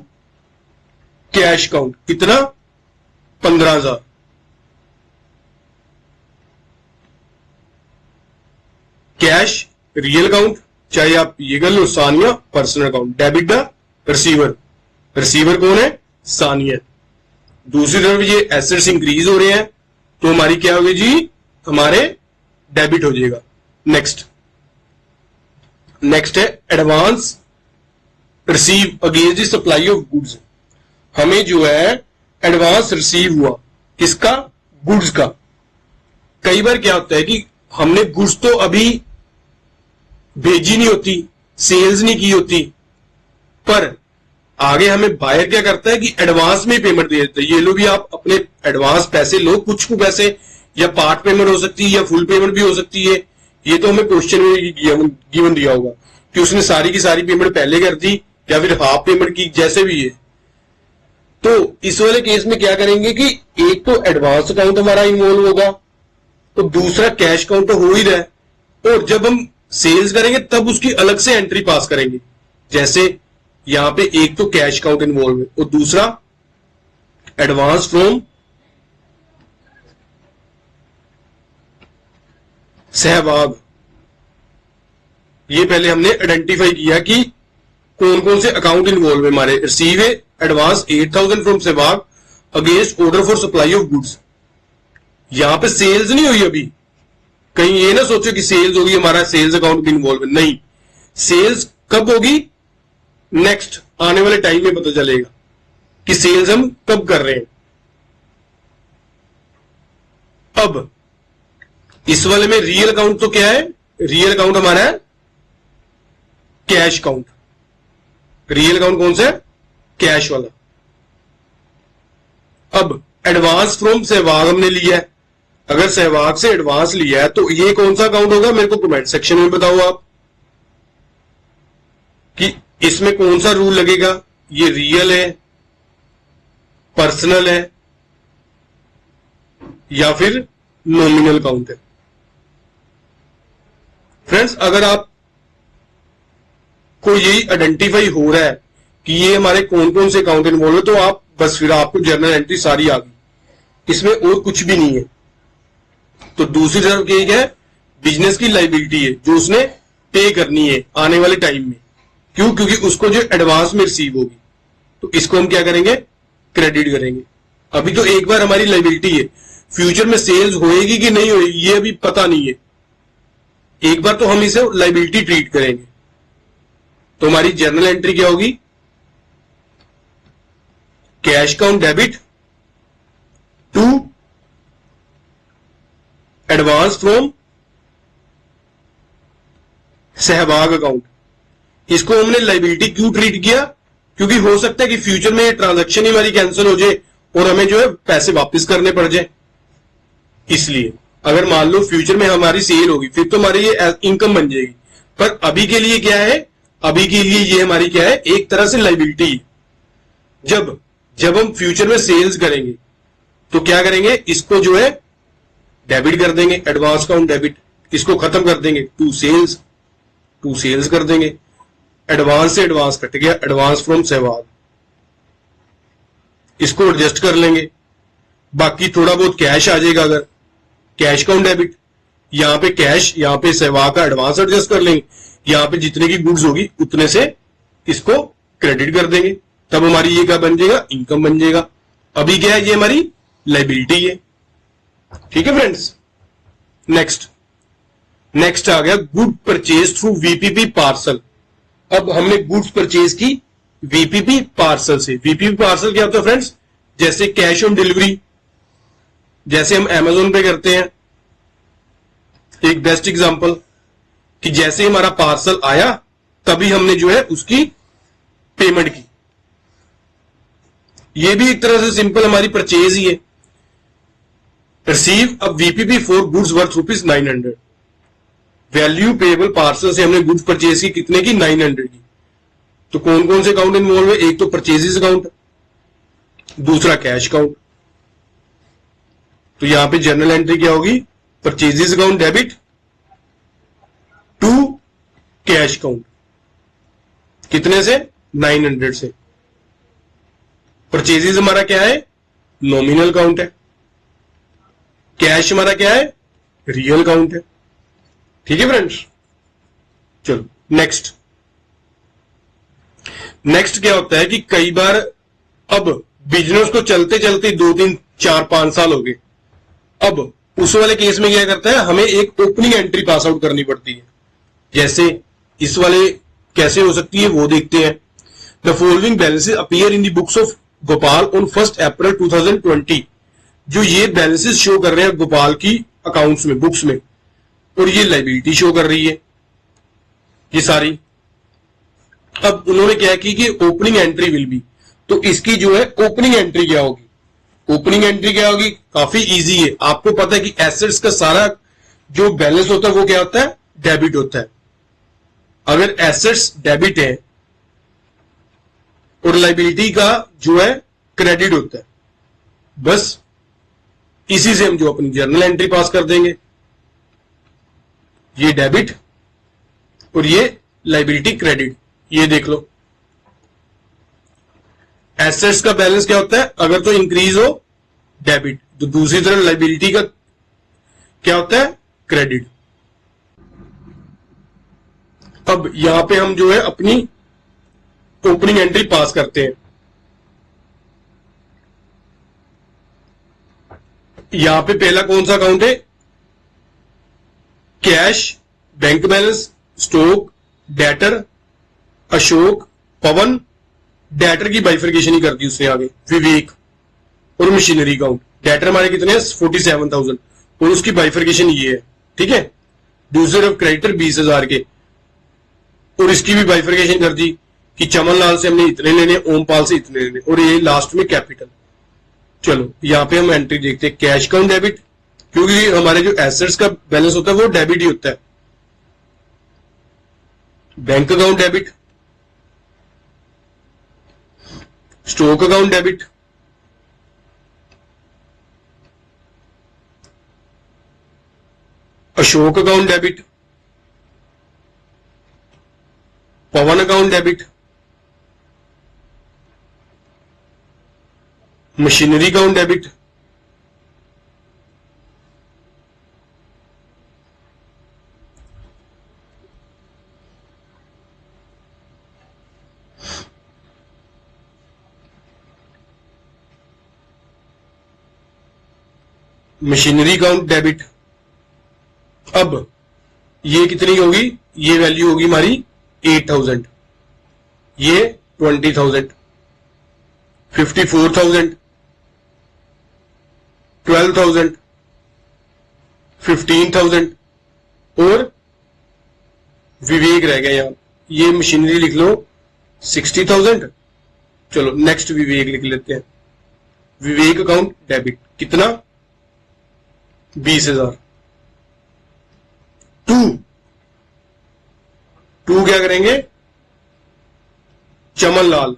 A: cash account, कितना, 15,000। कैश रियल अकाउंट, चाहे आप ये कर लो Sania personal account, debit the receiver. Receiver कौन है, सानिया। दूसरी तरफ ये एसेट्स इंक्रीज हो रहे हैं तो हमारी क्या होगी जी, हमारे डेबिट हो जाएगा। नेक्स्ट है advance receive against the supply of goods. हमें जो है एडवांस रिसीव हुआ, किसका, गुड्स का। कई बार क्या होता है कि हमने गुड्स तो अभी भेजी नहीं होती, सेल्स नहीं की होती, पर आगे हमें बायर क्या करता है कि एडवांस में पेमेंट दे देता है, ये लो भी आप अपने एडवांस पैसे लो, कुछ पैसे, या पार्ट पेमेंट हो सकती है या फुल पेमेंट भी हो सकती है। ये तो हमें क्वेश्चन में गिवन दिया होगा कि उसने सारी की सारी पेमेंट पहले कर दी या फिर हाफ पेमेंट की, जैसे भी है। तो इस वाले केस में क्या करेंगे कि एक तो एडवांस अकाउंट हमारा इन्वॉल्व होगा, तो दूसरा कैश अकाउंट तो हो ही रहा है, और जब हम सेल्स करेंगे तब उसकी अलग से एंट्री पास करेंगे। जैसे यहां पे एक तो कैश अकाउंट इन्वॉल्व है और दूसरा एडवांस फ्रॉम सहवाग। ये पहले हमने आइडेंटिफाई किया कि कौन कौन से अकाउंट इन्वॉल्व है हमारे। रिसीव है advance 8,000 from Sehwag against order for supply of goods. यहां पे सेल्स नहीं हुई अभी, कहीं ये ना सोचो कि सेल्स होगी, हमारा सेल्स अकाउंट भी इन्वॉल्व है, नहीं। सेल्स कब होगी, नेक्स्ट आने वाले टाइम में पता चलेगा कि सेल्स हम कब कर रहे हैं। अब इस वाले में रियल अकाउंट तो क्या है, रियल अकाउंट हमारा है कैश अकाउंट। रियल अकाउंट कौन सा है, कैश वाला। अब एडवांस फ्रॉम सहवाग हमने लिया है, अगर सहवाग से एडवांस लिया है तो ये कौन सा अकाउंट होगा, मेरे को कमेंट सेक्शन में बताओ आप कि इसमें कौन सा रूल लगेगा। ये रियल है, पर्सनल है, या फिर नॉमिनल अकाउंट है। फ्रेंड्स, अगर आप को यही आइडेंटिफाई हो रहा है कि ये हमारे कौन कौन से अकाउंट इन्वॉल्व है, तो आप बस फिर आपको जर्नल एंट्री सारी आ गई, इसमें और कुछ भी नहीं है। तो दूसरी तरफ क्या है, बिजनेस की लाइबिलिटी है जो उसने पे करनी है आने वाले टाइम में। क्यों, क्योंकि उसको जो एडवांस में रिसीव होगी, तो इसको हम क्या करेंगे, क्रेडिट करेंगे। अभी तो एक बार हमारी लाइबिलिटी है, फ्यूचर में सेल्स होएगी कि नहीं होएगी ये अभी पता नहीं है, एक बार तो हम इसे लाइबिलिटी ट्रीट करेंगे। तो हमारी जर्नल एंट्री क्या होगी, cash account debit to advance from Sehwag account. इसको हमने लाइबिलिटी क्यों ट्रीट किया, क्योंकि हो सकता है कि फ्यूचर में ये ट्रांजैक्शन ही हमारी कैंसिल हो जाए और हमें जो है पैसे वापस करने पड़ जाए। इसलिए अगर मान लो फ्यूचर में हमारी सेल होगी फिर तो हमारी ये इनकम बन जाएगी, पर अभी के लिए क्या है, अभी के लिए ये हमारी क्या है, एक तरह से लाइबिलिटी। जब हम फ्यूचर में सेल्स करेंगे तो क्या करेंगे, इसको जो है डेबिट कर देंगे, एडवांस अकाउंट डेबिट, इसको खत्म कर देंगे, टू सेल्स कर देंगे। एडवांस से एडवांस कट गया, एडवांस फ्रॉम सहवाग, इसको एडजस्ट कर लेंगे। बाकी थोड़ा बहुत कैश आ जाएगा, अगर कैश अकाउंट डेबिट, यहां पे कैश, यहां पे सहवाग का एडवांस एडजस्ट कर लेंगे, यहां पे जितने की गुड्स होगी उतने से इसको क्रेडिट कर देंगे, तब हमारी ये क्या बन जाएगा, इनकम बन जाएगा। अभी क्या है, ये हमारी लाइबिलिटी है। ठीक है फ्रेंड्स, नेक्स्ट आ गया good purchase through VPP parcel. अब हमने गुड्स परचेज की वीपीपी पार्सल से। वीपीपी पार्सल क्या होता है फ्रेंड्स? जैसे कैश ऑन डिलीवरी, जैसे हम अमेजोन पे करते हैं। एक बेस्ट एग्जांपल कि जैसे हमारा पार्सल आया तभी हमने जो है उसकी पेमेंट की। ये भी एक तरह से सिंपल हमारी परचेज ही है। Receive a VPP for goods worth ₹900। Value payable parcel से हमने गुड्स परचेज की, कितने की? 900 की। तो कौन कौन से अकाउंट इन्वॉल्व है? एक तो परचेजेस अकाउंट, दूसरा कैश अकाउंट। तो यहां पे जर्नल एंट्री क्या होगी? Purchases account debit to cash account. कितने से? 900 से। परचेजेस हमारा क्या है? नॉमिनल अकाउंट है। कैश हमारा क्या है? रियल अकाउंट है। ठीक है फ्रेंड्स, चलो नेक्स्ट। नेक्स्ट क्या होता है कि कई बार अब बिजनेस को चलते चलते 2-3-4-5 साल हो गए। अब उस वाले केस में क्या करता है? हमें एक ओपनिंग एंट्री पास आउट करनी पड़ती है। जैसे इस वाले कैसे हो सकती है वो देखते हैं। The following balances appear in the books of Gopal on 1 अप्रैल 2020। जो ये बैलेंसेस शो कर रहे हैं गोपाल की अकाउंट्स में, बुक्स में, और ये लाइबिलिटी शो कर रही है ये सारी। अब उन्होंने क्या की कि ओपनिंग एंट्री विल बी, तो इसकी जो है ओपनिंग एंट्री क्या होगी? ओपनिंग एंट्री क्या होगी? काफी इजी है। आपको पता है कि एसेट्स का सारा जो बैलेंस होता है वो क्या होता है? डेबिट होता है। अगर एसेट्स डेबिट है और लाइबिलिटी का जो है क्रेडिट होता है, बस इसी से हम जो अपनी जर्नल एंट्री पास कर देंगे। ये डेबिट और ये लाइबिलिटी क्रेडिट, ये देख लो। एसेट्स का बैलेंस क्या होता है? अगर तो इंक्रीज हो डेबिट, तो दूसरी तरफ लाइबिलिटी का क्या होता है? क्रेडिट। अब यहां पे हम जो है अपनी ओपनिंग एंट्री पास करते हैं। यहां पे पहला कौन सा अकाउंट है? Cash, bank balance, stock, debtor, Ashok, Pawan. Debtor की बाइफर्केशन ही कर दी उसने आगे, विवेक और मशीनरी अकाउंट। डेटर हमारे कितने हैं? 47,000 और उसकी बाइफर्केशन ये है। ठीक है, दूसरी तरफ क्रेडिटर 20,000 के, और इसकी भी बाइफर्केशन कर दी कि चमन लाल से हमने इतने लेने, ओमपाल से इतने लेने, और ये लास्ट में कैपिटल। चलो यहां पे हम एंट्री देखते हैं। कैश अकाउंट डेबिट, क्योंकि हमारे जो एसेट्स का बैलेंस होता है वो डेबिट ही होता है। Bank account debit, stock account debit, Ashok account debit, Pawan account debit, machinery account debit, machinery account debit. अब ये कितनी होगी? ये वैल्यू होगी हमारी 8,000, ये 20,000, 54,000, 12,000, 15,000 और विवेक रह गया यहां। ये मशीनरी लिख लो 60,000। चलो नेक्स्ट विवेक लिख लेते हैं। विवेक अकाउंट डेबिट कितना? 20,000। टू क्या करेंगे? चमन लाल।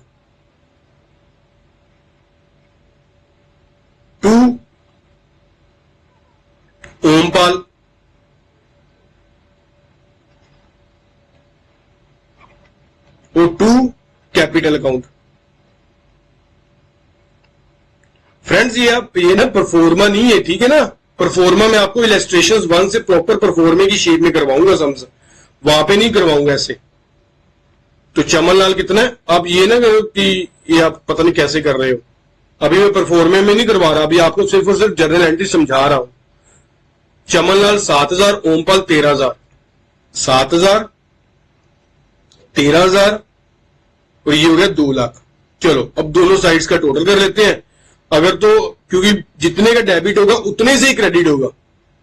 A: टू ओमपाल। और टू कैपिटल अकाउंट। फ्रेंड्स ये ना परफॉर्मा नहीं है, ठीक है ना? परफॉर्मा में आपको इलेस्ट्रेशन 1 से प्रॉपर परफॉर्मे की शेप में करवाऊंगा, समझ, वहां पे नहीं करवाऊंगा ऐसे। तो चमन लाल कितना है? अब ये ना कि ये आप पता नहीं कैसे कर रहे हो, अभी मैं परफॉर्मे में नहीं करवा रहा, अभी आपको सिर्फ और सिर्फ जर्नल एंट्री समझा रहा हूं। चमन लाल 7,000, ओमपाल 13,000, 7,000, 13,000, और ये हो गया 2 लाख। चलो अब दोनों साइड्स का टोटल कर लेते हैं। अगर तो क्योंकि जितने का डेबिट होगा उतने से ही क्रेडिट होगा,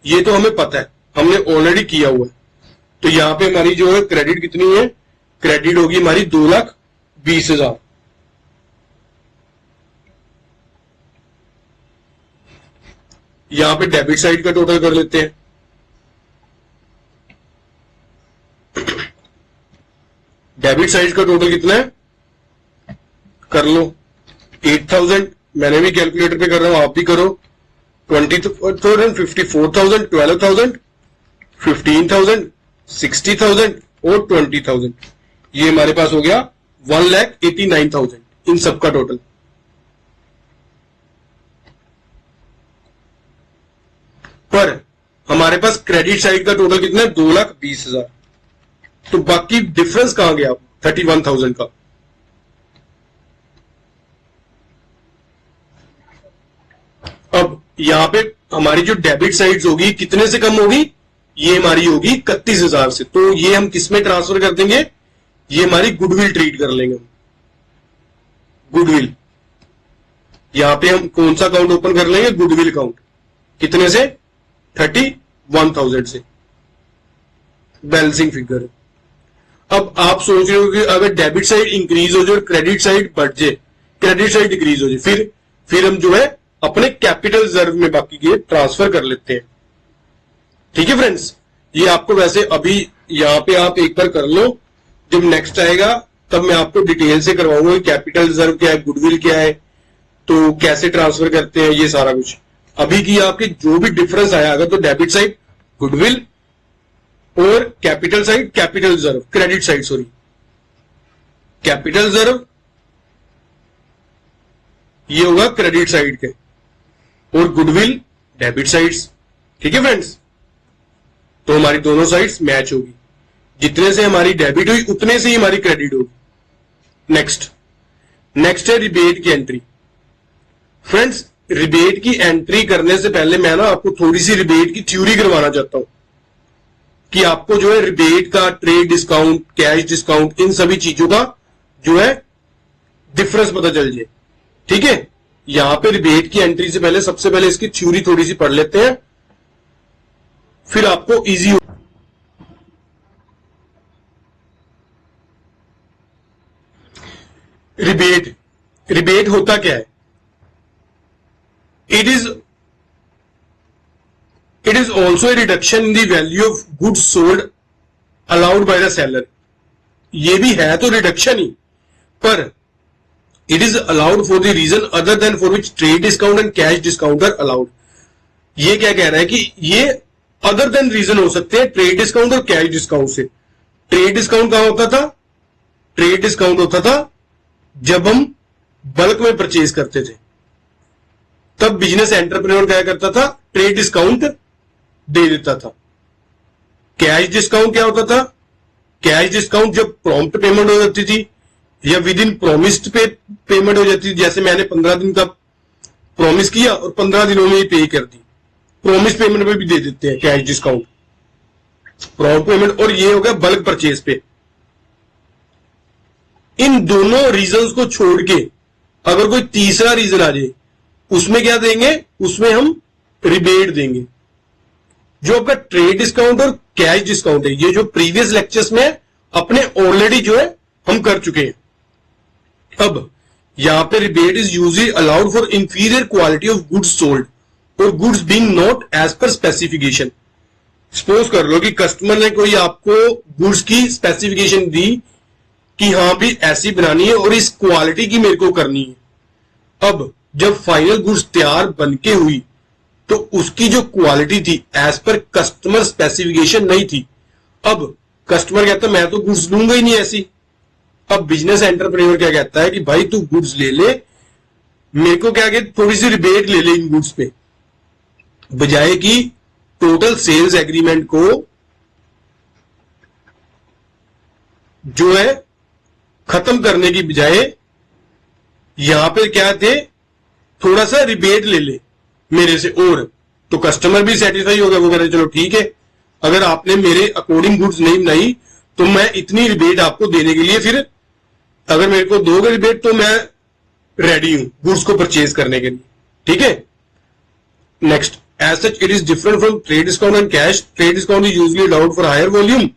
A: ये तो हमें पता है, हमने ऑलरेडी किया हुआ है। तो यहां पे हमारी जो है क्रेडिट कितनी है, क्रेडिट होगी हमारी 2,20,000। यहां पे डेबिट साइड का टोटल कर लेते हैं। डेबिट साइड का टोटल कितना है कर लो, 8,000। मैंने भी कैलकुलेटर पे कर रहा हूं, आप भी करो। 20,000, 54,000, 12,000, 15,000, 60,000 और 20,000। ये हमारे पास हो गया 1,89,000 इन सबका टोटल। पर हमारे पास क्रेडिट साइड का टोटल कितना है, 2,20,000। तो बाकी डिफरेंस कहां गया, 31,000 का। अब यहां पे हमारी जो डेबिट साइड्स होगी कितने से कम होगी, ये हमारी होगी 31,000 से। तो ये हम किस में ट्रांसफर कर देंगे, ये हमारी गुडविल ट्रीट कर लेंगे। गुडविल, यहां पे हम कौन सा अकाउंट ओपन कर लेंगे, गुडविल अकाउंट। कितने से, 31,000 से। Balancing figure. अब आप सोच रहे हो कि अगर डेबिट साइड इंक्रीज हो जाए और क्रेडिट साइड बढ़ जाए, क्रेडिट साइड डिक्रीज हो जाए, फिर हम जो है अपने कैपिटल रिजर्व में बाकी के ट्रांसफर कर लेते हैं। ठीक है फ्रेंड्स, ये आपको वैसे अभी यहां पे आप एक बार कर लो, जब नेक्स्ट आएगा तब मैं आपको डिटेल से करवाऊंगा कैपिटल रिजर्व क्या है, गुडविल क्या है, तो कैसे ट्रांसफर करते हैं, ये सारा कुछ। अभी की आपके जो भी डिफरेंस आया, अगर तो डेबिट साइड गुडविल और capital side capital reserve, credit side sorry capital reserve, ये होगा क्रेडिट साइड के, और गुडविल डेबिट साइड्स। ठीक है फ्रेंड्स, तो हमारी दोनों साइड्स मैच होगी, जितने से हमारी डेबिट हुई उतने से ही हमारी क्रेडिट होगी। नेक्स्ट है रिबेट की एंट्री। फ्रेंड्स, रिबेट की एंट्री करने से पहले मैं ना आपको थोड़ी सी रिबेट की थ्योरी करवाना चाहता हूं, कि आपको जो है रिबेट का, ट्रेड डिस्काउंट, कैश डिस्काउंट, इन सभी चीजों का जो है डिफरेंस पता चल जाए। ठीक है, यहां पे रिबेट की एंट्री से पहले सबसे पहले इसकी थ्योरी थोड़ी सी पढ़ लेते हैं, फिर आपको इजी हो। रिबेट होता क्या है, it is also a reduction in the value of goods sold allowed by the seller. ये भी है तो रिडक्शन ही, पर it is allowed for the reason other than for which trade discount and cash discount are allowed. ये क्या कह रहा है कि ये अदर देन रीजन हो सकते हैं ट्रेड डिस्काउंट और कैश डिस्काउंट से। ट्रेड डिस्काउंट कहां होता था, ट्रेड डिस्काउंट होता था जब हम बल्क में परचेज करते थे, तब बिजनेस एंटरप्रेन्योर क्या करता था, ट्रेड डिस्काउंट दे देता था। कैश डिस्काउंट क्या होता था, कैश डिस्काउंट जब प्रॉम्प्ट पेमेंट हो जाती थी या विद इन प्रोमिस्ड पेमेंट हो जाती थी, जैसे मैंने 15 दिन का प्रॉमिस किया और 15 दिनों में ही पे कर दी, प्रॉमिस पेमेंट पे भी दे देते हैं कैश डिस्काउंट, प्रॉम्प्ट पेमेंट। और ये हो गया बल्क परचेज पे। इन दोनों रीजंस को छोड़ के अगर कोई तीसरा रीजन आ जाए, उसमें क्या देंगे, उसमें हम रिबेट देंगे। जो आपका ट्रेड डिस्काउंट और कैश डिस्काउंट है, ये जो प्रीवियस लेक्चर्स में अपने ऑलरेडी जो है हम कर चुके हैं। अब यहां पे rebate is usually allowed for inferior quality of goods sold और goods being not as per specification. Suppose कर लो कि कस्टमर ने कोई आपको गुड्स की स्पेसिफिकेशन दी कि हाँ भी ऐसी बनानी है और इस क्वालिटी की मेरे को करनी है। अब जब फाइनल गुड्स तैयार बनके हुई तो उसकी जो क्वालिटी थी एज पर कस्टमर स्पेसिफिकेशन नहीं थी। अब कस्टमर कहता है मैं तो गुड्स लूंगा ही नहीं ऐसी। अब बिजनेस एंटरप्रेन्योर क्या कहता है कि भाई तू गुड्स ले ले, मेरे को क्या कहते थोड़ी सी रिबेट ले ले इन गुड्स पे, बजाय कि टोटल सेल्स एग्रीमेंट को जो है खत्म करने की बजाय यहां पे क्या थे, थोड़ा सा रिबेट ले ले मेरे से, और तो कस्टमर भी सेटिस्फाई होगा, वो कह रहे चलो ठीक है, अगर आपने मेरे अकॉर्डिंग गुड्स नहीं बनाई तो मैं इतनी रिबेट आपको देने के लिए फिर अगर मेरे को दोगे रिबेट तो मैं रेडी हूं गुड्स को परचेज करने के लिए, ठीक है। Next, as such it is different from trade discount and cash. Trade discount is usually allowed for higher volume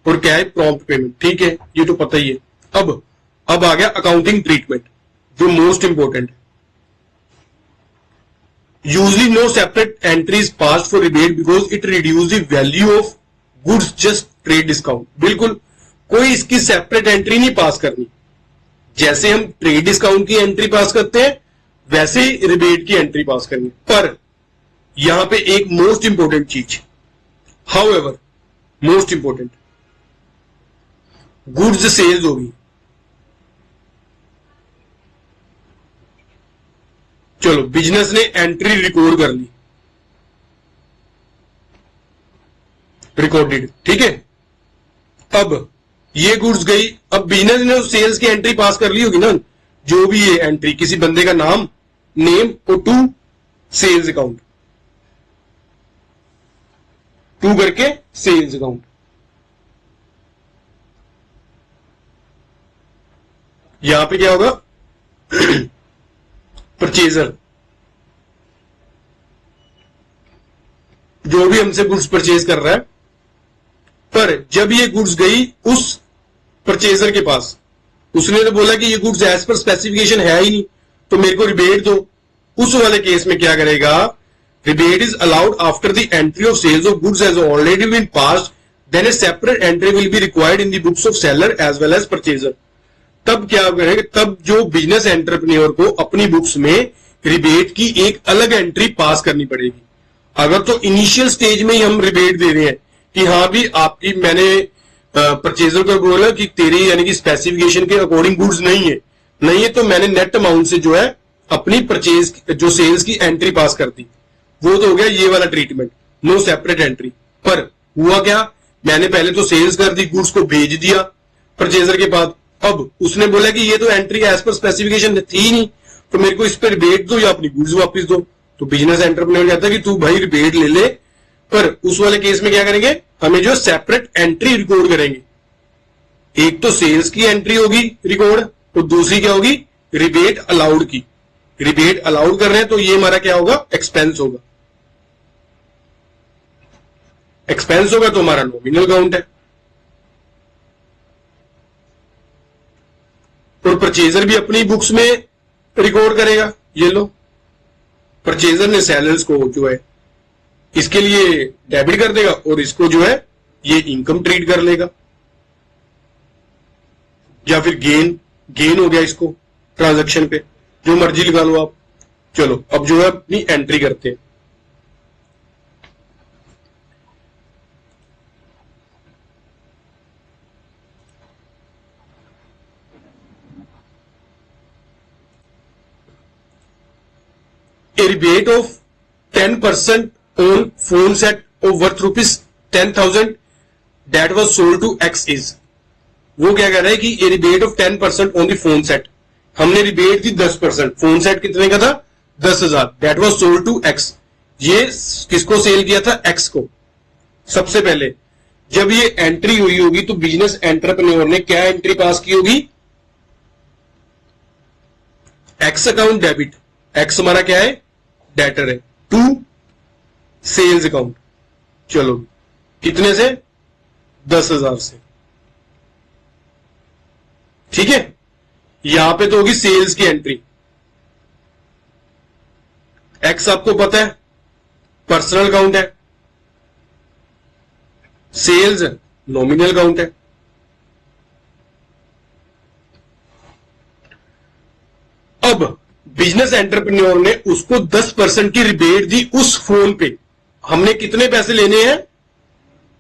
A: और कैश प्रॉम्प्ट पेमेंट, ठीक है, ये तो पता ही है। अब आ गया अकाउंटिंग ट्रीटमेंट, जो मोस्ट इंपॉर्टेंट है। Usually no separate entries passed for rebate because it reduce the value of goods just trade discount. बिल्कुल कोई इसकी सेपरेट एंट्री नहीं पास करनी। जैसे हम ट्रेड डिस्काउंट की एंट्री पास करते हैं वैसे ही रिबेट की एंट्री पास करनी। पर यहां पे एक मोस्ट इंपॉर्टेंट चीज, however most important, goods sales होगी। चलो बिजनेस ने एंट्री रिकॉर्ड कर ली, रिकॉर्डेड, ठीक है। अब ये गुड्स गई, अब बिजनेस ने उस सेल्स की एंट्री पास कर ली होगी ना, जो भी ये एंट्री, किसी बंदे का नाम, नेम और टू सेल्स अकाउंट, टू करके सेल्स अकाउंट। यहां पे क्या होगा, परचेजर जो भी हमसे गुड्स परचेज कर रहा है, पर जब ये गुड्स गई उस परचेजर के पास, उसने तो बोला कि ये गुड्स एज पर स्पेसिफिकेशन है ही नहीं, तो मेरे को रिबेट दो। उस वाले केस में क्या करेगा, rebate is allowed after the entry of sales of goods as already been passed, then a separate entry will be required in the books of seller as well as purchaser. तब क्या करेगा, तब जो business entrepreneur को अपनी books में rebate की एक अलग एंट्री पास करनी पड़ेगी। अगर तो इनिशियल स्टेज में ही हम रिबेट दे रहे हैं कि हाँ भी आपकी, मैंने परचेजर को बोला कि तेरी यानी कि स्पेसिफिकेशन के अकॉर्डिंग गुड्स नहीं है, तो मैंने नेट अमाउंट से जो है अपनी परचेज जो सेल्स की एंट्री पास कर दी, वो तो हो गया ये वाला ट्रीटमेंट, नो सेपरेट एंट्री। पर हुआ क्या, मैंने पहले तो सेल्स कर दी, गुड्स को भेज दिया परचेजर के पास। अब उसने बोला कि ये तो एंट्री एज पर स्पेसिफिकेशन थी नहीं, तो मेरे को इस पर रिबेट दो या अपनी गुड्स वापस दो। तो बिजनेस एंटरप्रेन्योर कहता है कि तू भाई रिबेट ले ले, पर उस वाले केस में क्या करेंगे, हमें जो सेपरेट एंट्री रिकॉर्ड करेंगे। एक तो सेल्स की एंट्री होगी रिकॉर्ड, तो दूसरी क्या होगी, रिबेट अलाउड की। रिबेट अलाउड कर रहे हैं तो ये हमारा क्या होगा, एक्सपेंस होगा। एक्सपेंस होगा तो हमारा नॉमिनल अकाउंट है। और परचेजर भी अपनी बुक्स में रिकॉर्ड करेगा। ये लो, परचेजर ने सेलर्स को जो है इसके लिए डेबिट कर देगा और इसको जो है ये इनकम ट्रीट कर लेगा, या फिर गेन हो गया इसको ट्रांजैक्शन पे, जो मर्जी लगा लो आप। चलो अब जो है अपनी एंट्री करते हैं। A rebate of 10% on phone set of worth rupees 10,000 that was sold to X is, वो क्या कह रहा है कि a rebate of 10% on the phone set, हमने रिबेट दी 10%, फोन सेट कितने का था, 10,000, that was sold to X, ये किसको सेल किया था, X को। सबसे पहले जब ये एंट्री हुई होगी तो बिजनेस एंटरप्रेन्योर ने क्या एंट्री पास की होगी, X अकाउंट डेबिट, X हमारा क्या है, डेटर है, टू सेल्स अकाउंट। चलो कितने से, 10,000 से, ठीक है। यहां पे तो होगी सेल्स की एंट्री। एक्स आपको पता है पर्सनल अकाउंट है, सेल्स नॉमिनल अकाउंट है। अब बिजनेस एंटरप्रेन्योर ने उसको 10% की रिबेट दी उस फोन पे। हमने कितने पैसे लेने हैं,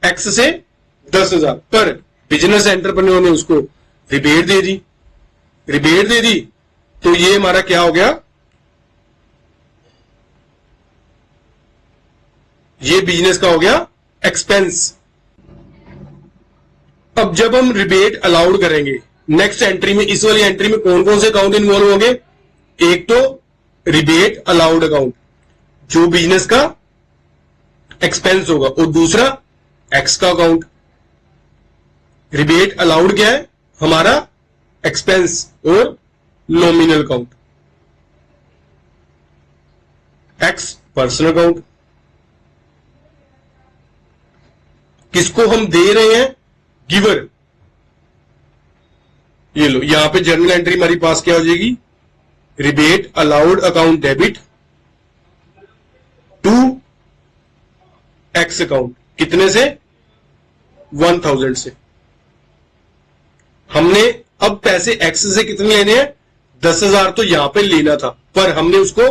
A: एक्स से 10,000, पर बिजनेस एंटरप्रेन्योर ने उसको रिबेट दे दी। रिबेट दे दी तो ये हमारा क्या हो गया, ये बिजनेस का हो गया एक्सपेंस। अब जब हम रिबेट अलाउड करेंगे नेक्स्ट एंट्री में, इस वाली एंट्री में कौन कौन से अकाउंट इन्वॉल्व होंगे, एक तो रिबेट अलाउड अकाउंट जो बिजनेस का एक्सपेंस होगा, और दूसरा एक्स का अकाउंट। रिबेट अलाउड क्या है, हमारा एक्सपेंस और nominal account. X personal account, किसको हम दे रहे हैं? गिवर। ये लो, यहां पे जर्नल एंट्री हमारी पास क्या हो जाएगी? Rebate allowed account debit to X account. कितने से? 1000 से। हमने अब पैसे एक्स से कितने लेने हैं? 10,000 तो यहां पे लेना था, पर हमने उसको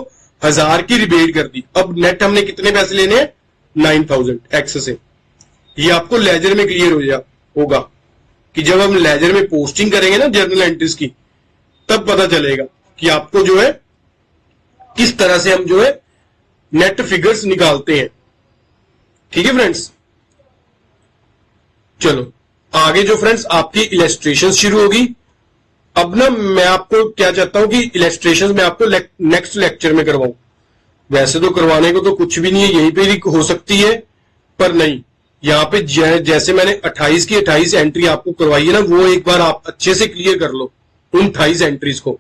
A: 1000 की रिबेट कर दी। अब नेट हमने कितने पैसे लेने हैं? 9000 एक्स से। ये आपको लेजर में क्लियर होगा कि जब हम लेजर में पोस्टिंग करेंगे ना जर्नल एंट्रीज की, तब पता चलेगा कि आपको जो है किस तरह से हम जो है नेट फिगर्स निकालते हैं। ठीक है फ्रेंड्स, चलो आगे जो फ्रेंड्स आपकी इलस्ट्रेशन शुरू होगी। अब ना मैं आपको क्या चाहता हूं कि इलस्ट्रेशन में आपको नेक्स्ट लेक्चर में करवाऊं। वैसे तो करवाने को तो कुछ भी नहीं है, यहीं पे भी हो सकती है, पर नहीं, यहां पे जैसे मैंने 28 की 28 एंट्री आपको करवाई है ना, वो एक बार आप अच्छे से क्लियर कर लो उन 28 एंट्रीज को।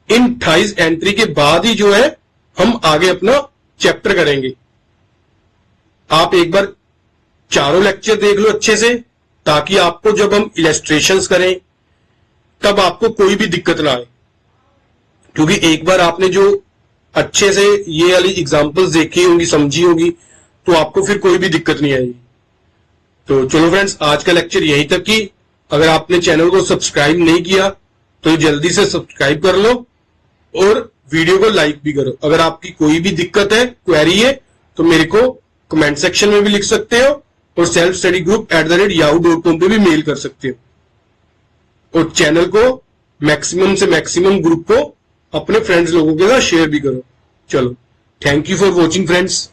A: इन 28 एंट्री के बाद ही जो है हम आगे अपना चैप्टर करेंगे। आप एक बार चारों लेक्चर देख लो अच्छे से, ताकि आपको जब हम इलस्ट्रेशंस करें तब आपको कोई भी दिक्कत ना आए। क्योंकि एक बार आपने जो अच्छे से ये वाली एग्जांपल्स देखी होंगी, समझी होगी, तो आपको फिर कोई भी दिक्कत नहीं आएगी। तो चलो फ्रेंड्स, आज का लेक्चर यहीं तक की। अगर आपने चैनल को सब्सक्राइब नहीं किया तो जल्दी से सब्सक्राइब कर लो और वीडियो को लाइक भी करो। अगर आपकी कोई भी दिक्कत है, क्वेरी है, तो मेरे को कमेंट सेक्शन में भी लिख सकते हो और selfstudy@yahoo.com पे भी मेल कर सकते हो। और चैनल को मैक्सिमम से मैक्सिमम ग्रुप को अपने फ्रेंड्स लोगों के साथ शेयर भी करो। चलो, thank you for watching friends.